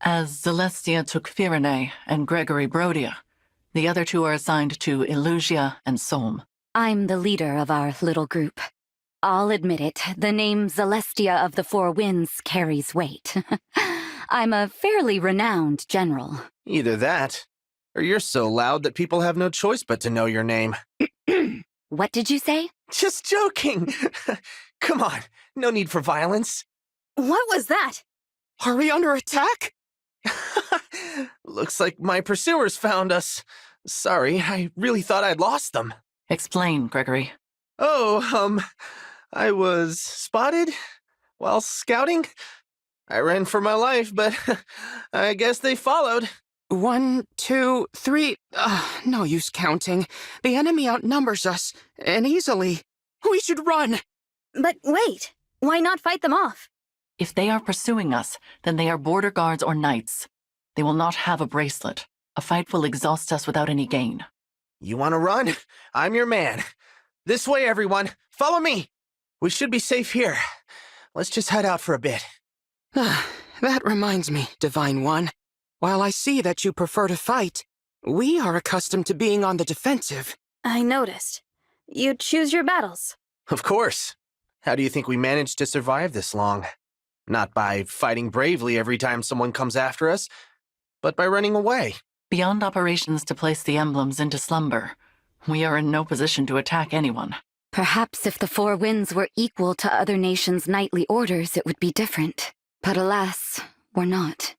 As Celestia took Firene and Gregory Brodia, the other 2 are assigned to Illusia and Somme. I'm the leader of our little group. I'll admit it, the name Celestia of the 4 Winds carries weight. I'm a fairly renowned general. Either that, or you're so loud that people have no choice but to know your name. What did you say? Just joking! Come on, no need for violence. What was that? Are we under attack? Looks like my pursuers found us. Sorry, I really thought I'd lost them. Explain, Gregory. Oh, I was spotted while scouting. I ran for my life, but I guess they followed. 1, 2, 3. No use counting. The enemy outnumbers us, and easily. We should run. But wait, why not fight them off? If they are pursuing us, then they are border guards or knights. They will not have a bracelet. A fight will exhaust us without any gain. You want to run? I'm your man. This way, everyone. Follow me. We should be safe here. Let's just head out for a bit. That reminds me, Divine One. While I see that you prefer to fight, we are accustomed to being on the defensive. I noticed. You choose your battles. Of course. How do you think we managed to survive this long? Not by fighting bravely every time someone comes after us, but by running away. Beyond operations to place the emblems into slumber, we are in no position to attack anyone. Perhaps if the 4 Winds were equal to other nations' knightly orders, it would be different. But alas, we're not.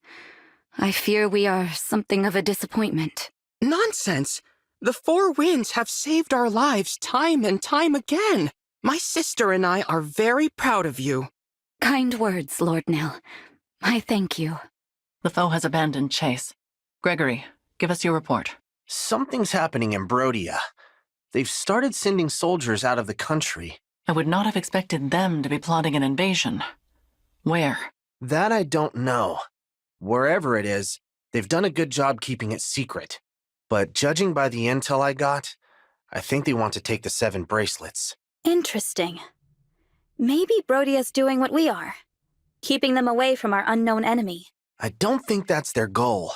I fear we are something of a disappointment. Nonsense! The 4 Winds have saved our lives time and time again. My sister and I are very proud of you. Kind words, Lord Nell. I thank you. The foe has abandoned chase. Gregory, give us your report. Something's happening in Brodia. They've started sending soldiers out of the country. I would not have expected them to be plotting an invasion. Where? That I don't know. Wherever it is, they've done a good job keeping it secret. But judging by the intel I got, I think they want to take the 7 bracelets. Interesting. Maybe Brodia's doing what we are, keeping them away from our unknown enemy. I don't think that's their goal.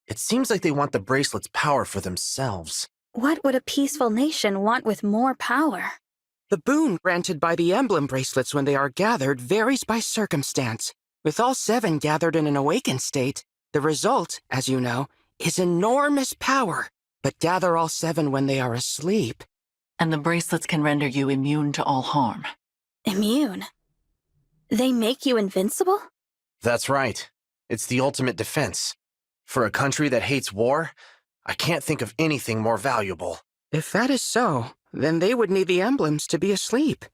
It seems like they want the bracelet's power for themselves. What would a peaceful nation want with more power? The boon granted by the emblem bracelets when they are gathered varies by circumstance. With all 7 gathered in an awakened state, the result, as you know, is enormous power. But gather all 7 when they are asleep. And the bracelets can render you immune to all harm. Immune? They make you invincible? That's right. It's the ultimate defense. For a country that hates war, I can't think of anything more valuable. If that is so, then they would need the emblems to be asleep.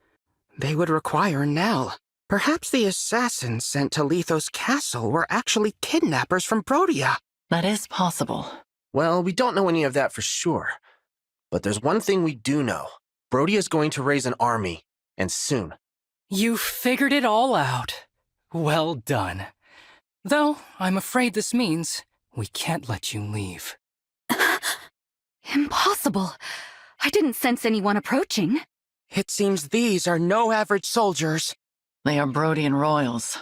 They would require Nell. Perhaps the assassins sent to Lethos Castle were actually kidnappers from Brodia. That is possible. Well, we don't know any of that for sure. But there's one thing we do know. Brodia's going to raise an army, and soon. You figured it all out. Well done. Though, I'm afraid this means we can't let you leave. Impossible. I didn't sense anyone approaching. It seems these are no average soldiers. They are Brodian royals.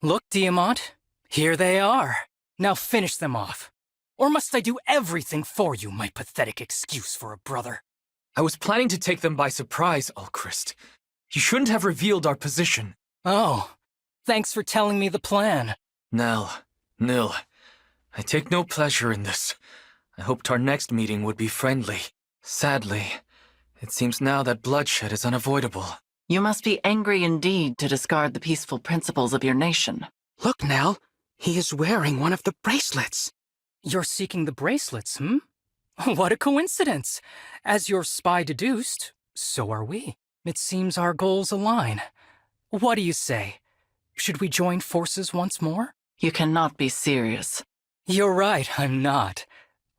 Look, Diamant. Here they are. Now finish them off. Or must I do everything for you, my pathetic excuse for a brother? I was planning to take them by surprise, Ulchrist. You shouldn't have revealed our position. Oh, thanks for telling me the plan. Nell, I take no pleasure in this. I hoped our next meeting would be friendly. Sadly, it seems now that bloodshed is unavoidable. You must be angry indeed to discard the peaceful principles of your nation. Look, Nell. He is wearing one of the bracelets. You're seeking the bracelets, hmm? What a coincidence. As your spy deduced, so are we. It seems our goals align. What do you say? Should we join forces once more? You cannot be serious. You're right, I'm not.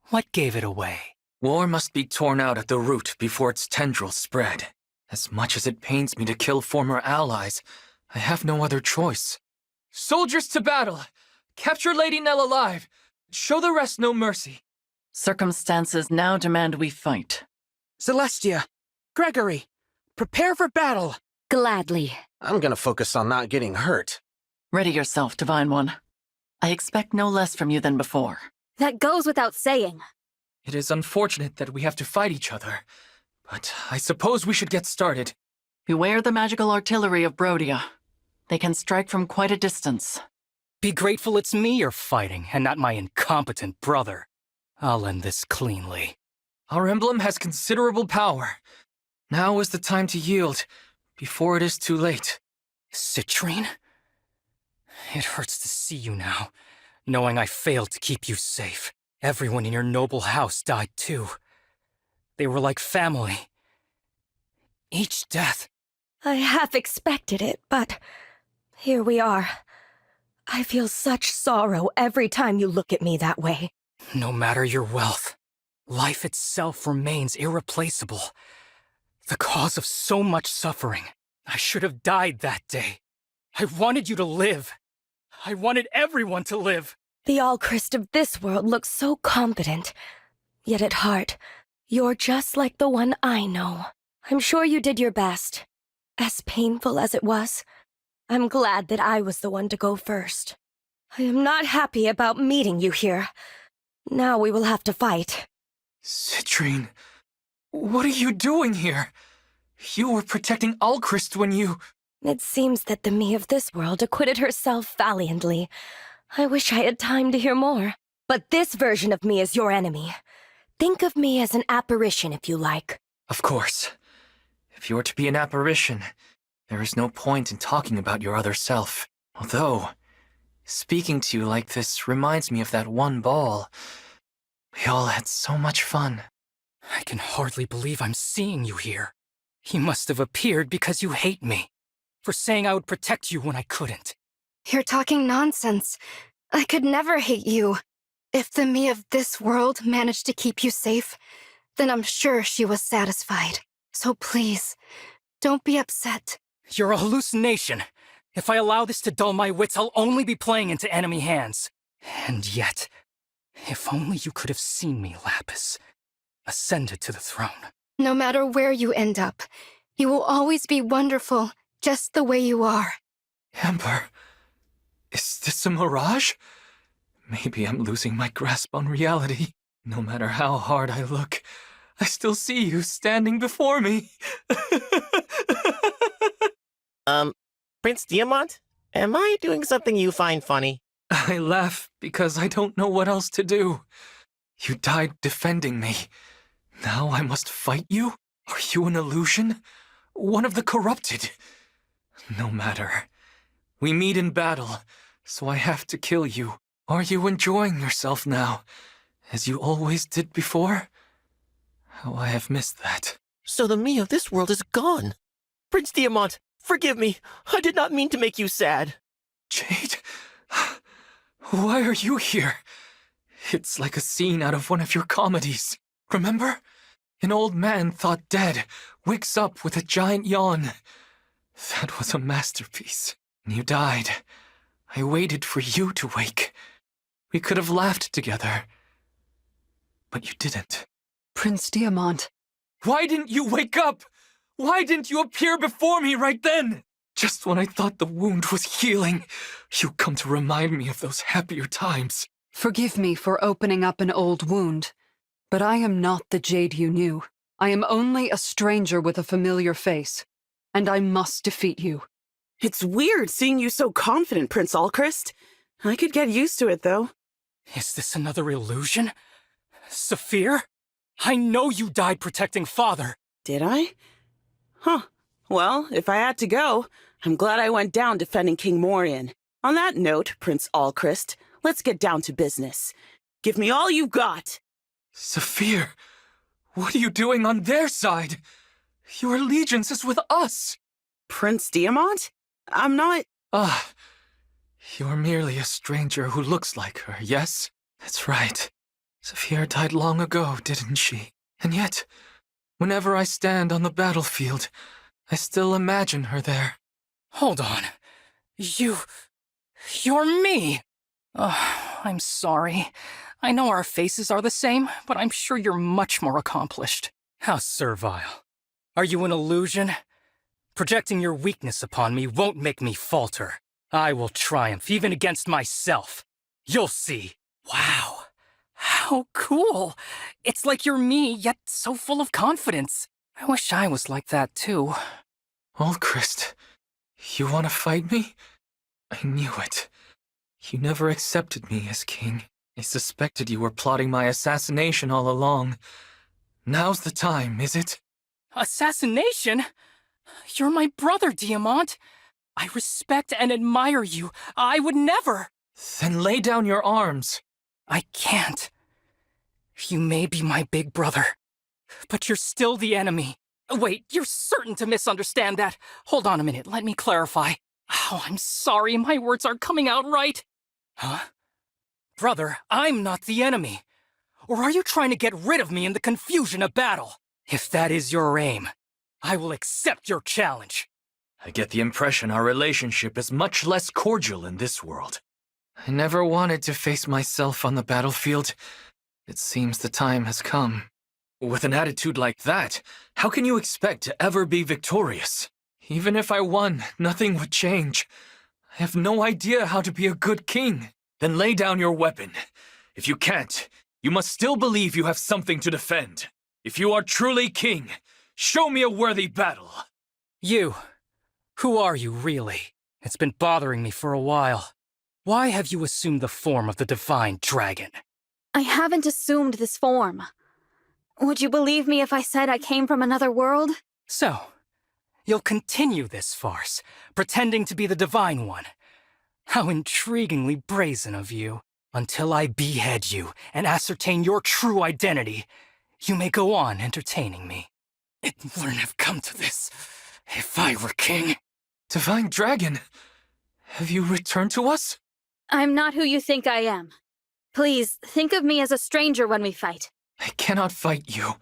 What gave it away? War must be torn out at the root before its tendrils spread. As much as it pains me to kill former allies, I have no other choice. Soldiers to battle! Capture Lady Nell alive! Show the rest no mercy. Circumstances now demand we fight. Celestia, Gregory, prepare for battle! Gladly. I'm gonna focus on not getting hurt. Ready yourself, Divine One. I expect no less from you than before. That goes without saying. It is unfortunate that we have to fight each other, but I suppose we should get started. Beware the magical artillery of Brodia. They can strike from quite a distance. Be grateful it's me you're fighting, and not my incompetent brother. I'll end this cleanly. Our emblem has considerable power. Now is the time to yield, before it is too late. Citrine? It hurts to see you now, knowing I failed to keep you safe. Everyone in your noble house died too. They were like family. Each death... I half expected it, but here we are. I feel such sorrow every time you look at me that way. No matter your wealth, life itself remains irreplaceable. The cause of so much suffering. I should have died that day. I wanted you to live. I wanted everyone to live. The Allchrist of this world looks so confident. Yet at heart, you're just like the one I know. I'm sure you did your best. As painful as it was, I'm glad that I was the one to go first. I am not happy about meeting you here. Now we will have to fight. Citrine, what are you doing here? You were protecting Allchrist when you... It seems that the me of this world acquitted herself valiantly. I wish I had time to hear more. But this version of me is your enemy. Think of me as an apparition if you like. Of course. If you are to be an apparition, there is no point in talking about your other self. Although, speaking to you like this reminds me of that one ball. We all had so much fun. I can hardly believe I'm seeing you here. You must have appeared because you hate me. For saying I would protect you when I couldn't. You're talking nonsense. I could never hate you. If the me of this world managed to keep you safe, then I'm sure she was satisfied. So please, don't be upset. You're a hallucination. If I allow this to dull my wits, I'll only be playing into enemy hands. And yet, if only you could have seen me, Lapis. Ascended to the throne. No matter where you end up, you will always be wonderful, just the way you are. Amber, is this a mirage? Maybe I'm losing my grasp on reality. No matter how hard I look, I still see you standing before me. Prince Diamant? Am I doing something you find funny? I laugh because I don't know what else to do. You died defending me. Now I must fight you? Are you an illusion? One of the corrupted? No matter. We meet in battle, so I have to kill you. Are you enjoying yourself now, as you always did before? How I have missed that. So the me of this world is gone. Prince Diamant, forgive me. I did not mean to make you sad. Jade, why are you here? It's like a scene out of one of your comedies. Remember? An old man thought dead, wakes up with a giant yawn. That was a masterpiece. You died. I waited for you to wake. We could have laughed together. But you didn't. Prince Diamant. Why didn't you wake up? Why didn't you appear before me right then? Just when I thought the wound was healing, you come to remind me of those happier times. Forgive me for opening up an old wound, but I am not the Jade you knew. I am only a stranger with a familiar face, and I must defeat you. It's weird seeing you so confident, Prince Allchrist. I could get used to it, though. Is this another illusion? Saphir? I know you died protecting Father. Did I? Huh. Well, if I had to go, I'm glad I went down defending King Morian. On that note, Prince Alchrist, let's get down to business. Give me all you've got. Saphir, what are you doing on their side? Your allegiance is with us. Prince Diamant? I'm not... You're merely a stranger who looks like her, yes? That's right. Saphir died long ago, didn't she? And yet, whenever I stand on the battlefield, I still imagine her there. Hold on. You're me! I'm sorry. I know our faces are the same, but I'm sure you're much more accomplished. How servile. Are you an illusion? Projecting your weakness upon me won't make me falter. I will triumph even against myself. You'll see. Wow. How cool. It's like you're me, yet so full of confidence. I wish I was like that too. Alchrist, you want to fight me? I knew it. You never accepted me as king. I suspected you were plotting my assassination all along. Now's the time, is it? Assassination? You're my brother, Diamant. I respect and admire you. I would never. Then lay down your arms. I can't. You may be my big brother, but you're still the enemy. Wait, you're certain to misunderstand that. Hold on a minute, let me clarify. Oh, I'm sorry, my words aren't coming out right. Huh? Brother, I'm not the enemy. Or are you trying to get rid of me in the confusion of battle? If that is your aim, I will accept your challenge. I get the impression our relationship is much less cordial in this world. I never wanted to face myself on the battlefield. It seems the time has come. With an attitude like that, how can you expect to ever be victorious? Even if I won, nothing would change. I have no idea how to be a good king. Then lay down your weapon. If you can't, you must still believe you have something to defend. If you are truly king, show me a worthy battle. You. Who are you, really? It's been bothering me for a while. Why have you assumed the form of the divine dragon? I haven't assumed this form. Would you believe me if I said I came from another world? So, you'll continue this farce, pretending to be the Divine One. How intriguingly brazen of you. Until I behead you and ascertain your true identity, you may go on entertaining me. It wouldn't have come to this if I were king. Divine Dragon, have you returned to us? I'm not who you think I am. Please, think of me as a stranger when we fight. I cannot fight you.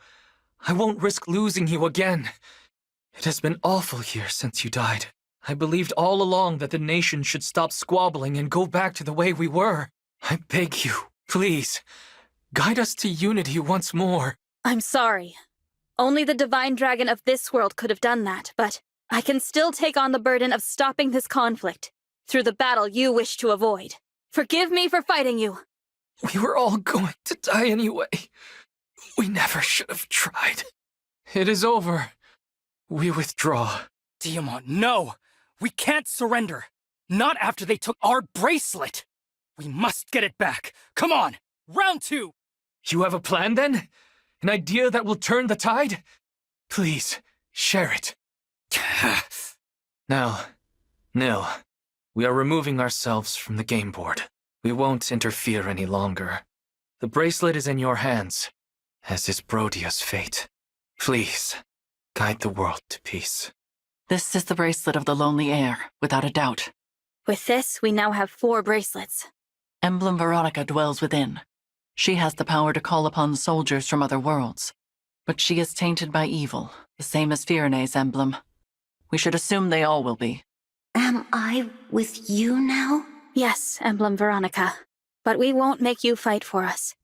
I won't risk losing you again. It has been awful here since you died. I believed all along that the nation should stop squabbling and go back to the way we were. I beg you, please, guide us to unity once more. I'm sorry. Only the Divine Dragon of this world could have done that, but I can still take on the burden of stopping this conflict through the battle you wish to avoid. Forgive me for fighting you. We were all going to die anyway. We never should have tried. It is over. We withdraw. Diamant, no! We can't surrender. Not after they took our bracelet. We must get it back. Come on, round 2. You have a plan then? An idea that will turn the tide? Please, share it. Now, Nil, we are removing ourselves from the game board. We won't interfere any longer. The bracelet is in your hands, as is Brodia's fate. Please, guide the world to peace. This is the bracelet of the Lonely Heir, without a doubt. With this, we now have 4 bracelets. Emblem Veronica dwells within. She has the power to call upon soldiers from other worlds. But she is tainted by evil, the same as Firene's emblem. We should assume they all will be. Am I with you now? Yes, Emblem Veronica. But we won't make you fight for us.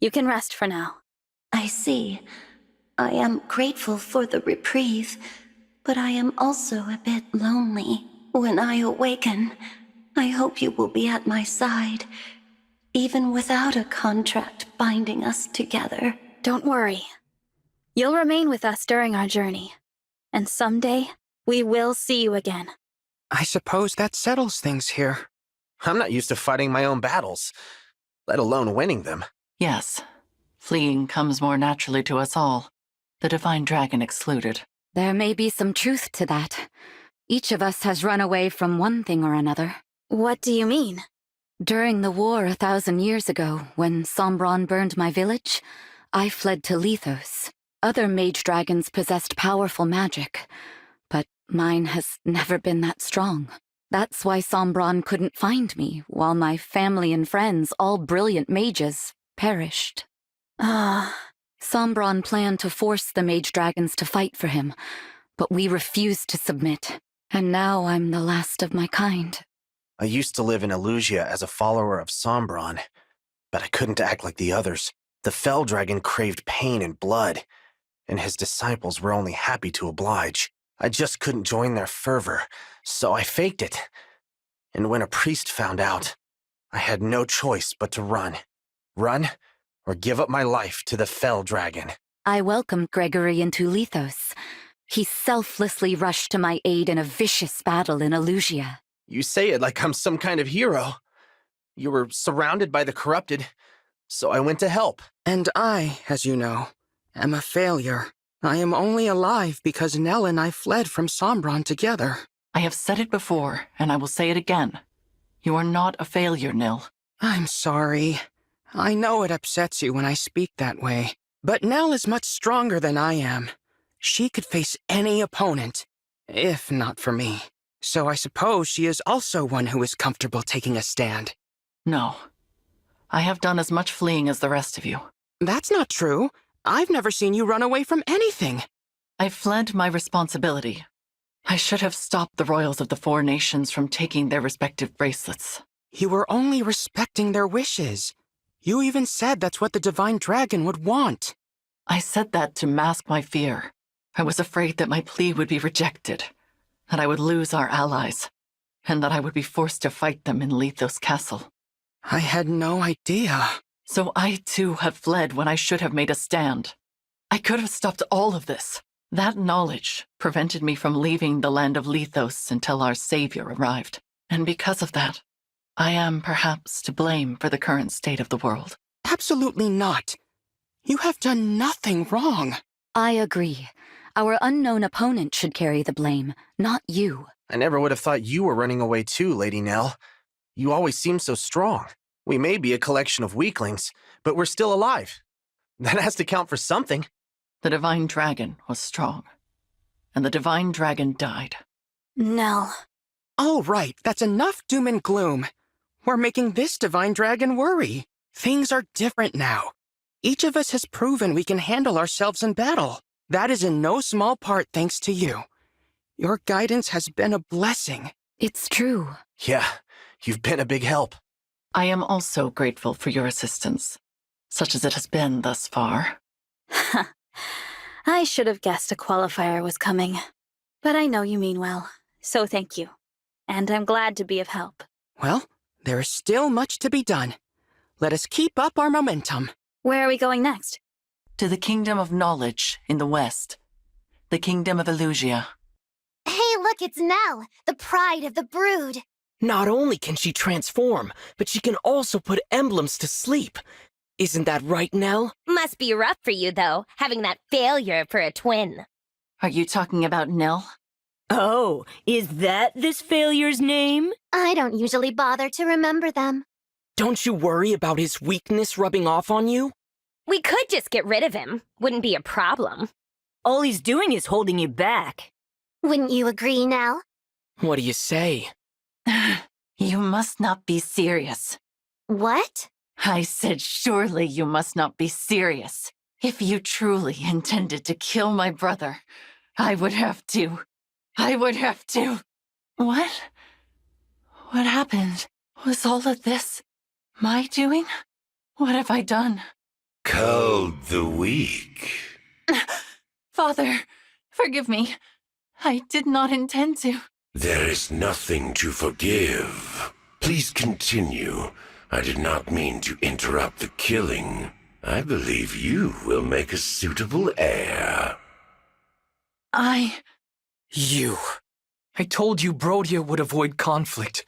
You can rest for now. I see. I am grateful for the reprieve, but I am also a bit lonely. When I awaken, I hope you will be at my side, even without a contract binding us together. Don't worry. You'll remain with us during our journey. And someday, we will see you again. I suppose that settles things here. I'm not used to fighting my own battles. let alone winning them. Yes. Fleeing comes more naturally to us all, the Divine Dragon excluded. There may be some truth to that. Each of us has run away from one thing or another. What do you mean? During the war 1,000 years ago, when Sombron burned my village, I fled to Lethos. Other mage dragons possessed powerful magic, but mine has never been that strong. That's why Sombron couldn't find me, while my family and friends, all brilliant mages, perished. Sombron planned to force the mage dragons to fight for him, but we refused to submit, and now I'm the last of my kind. I used to live in Elusia as a follower of Sombron, but I couldn't act like the others. The Fell Dragon craved pain and blood, and his disciples were only happy to oblige. I just couldn't join their fervor, so I faked it. And when a priest found out, I had no choice but to run. Run, or give up my life to the Fell Dragon. I welcomed Gregory into Lethos. He selflessly rushed to my aid in a vicious battle in Elusia. You say it like I'm some kind of hero. You were surrounded by the corrupted, so I went to help. And I, as you know, am a failure. I am only alive because Nell and I fled from Sombron together. I have said it before, and I will say it again. You are not a failure, Nil. I'm sorry. I know it upsets you when I speak that way, but Nell is much stronger than I am. She could face any opponent, if not for me. So I suppose she is also one who is comfortable taking a stand. No. I have done as much fleeing as the rest of you. That's not true. I've never seen you run away from anything. I fled my responsibility. I should have stopped the royals of the 4 nations from taking their respective bracelets. You were only respecting their wishes. You even said that's what the Divine Dragon would want. I said that to mask my fear. I was afraid that my plea would be rejected, that I would lose our allies, and that I would be forced to fight them in Lethos Castle. I had no idea. So I too have fled when I should have made a stand. I could have stopped all of this. That knowledge prevented me from leaving the land of Lethos until our savior arrived. And because of that, I am perhaps to blame for the current state of the world. Absolutely not. You have done nothing wrong. I agree. Our unknown opponent should carry the blame, not you. I never would have thought you were running away too, Lady Nell. You always seem so strong. We may be a collection of weaklings, but we're still alive. That has to count for something. The Divine Dragon was strong, and the Divine Dragon died. Nell. Oh, right. That's enough doom and gloom. We're making this Divine Dragon worry. Things are different now. Each of us has proven we can handle ourselves in battle. That is in no small part thanks to you. Your guidance has been a blessing. It's true. Yeah, you've been a big help. I am also grateful for your assistance, such as it has been thus far. I should have guessed a qualifier was coming. But I know you mean well, so thank you. And I'm glad to be of help. Well, there is still much to be done. Let us keep up our momentum. Where are we going next? To the Kingdom of Knowledge in the west. The Kingdom of Elusia. Hey, look, it's Nell, the pride of the brood. Not only can she transform, but she can also put emblems to sleep. Isn't that right, Nell? Must be rough for you, though, having that failure for a twin. Are you talking about Nil? Oh, is that this failure's name? I don't usually bother to remember them. Don't you worry about his weakness rubbing off on you? We could just get rid of him. Wouldn't be a problem. All he's doing is holding you back. Wouldn't you agree, Nell? What do you say? You must not be serious. What? I said surely you must not be serious. If you truly intended to kill my brother, I would have to. What? What happened? Was all of this my doing? What have I done? Called the weak. Father, forgive me. I did not intend to. There is nothing to forgive. Please continue. I did not mean to interrupt the killing. I believe you will make a suitable heir. You. I told you Brodia would avoid conflict.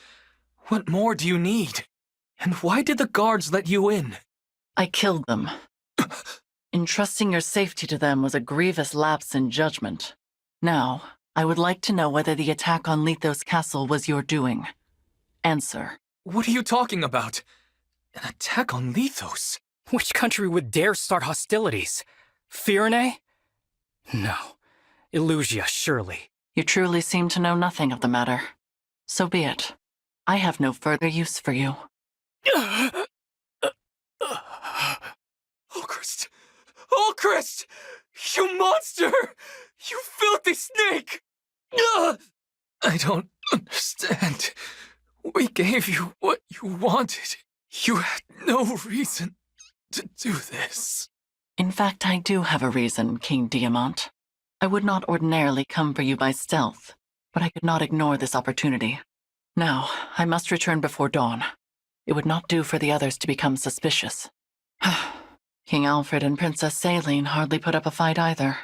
What more do you need? And why did the guards let you in? I killed them. Entrusting your safety to them was a grievous lapse in judgment. Now, I would like to know whether the attack on Lithos Castle was your doing. Answer. What are you talking about? An attack on Lithos? Which country would dare start hostilities? Firene? No. Illusia, surely. You truly seem to know nothing of the matter. So be it. I have no further use for you. Alchrist! Alchrist! You monster! You filthy snake! I don't understand. We gave you what you wanted. You had no reason to do this. In fact, I do have a reason, King Diamant. I would not ordinarily come for you by stealth, but I could not ignore this opportunity. Now, I must return before dawn. It would not do for the others to become suspicious. King Alfred and Princess Saline hardly put up a fight either.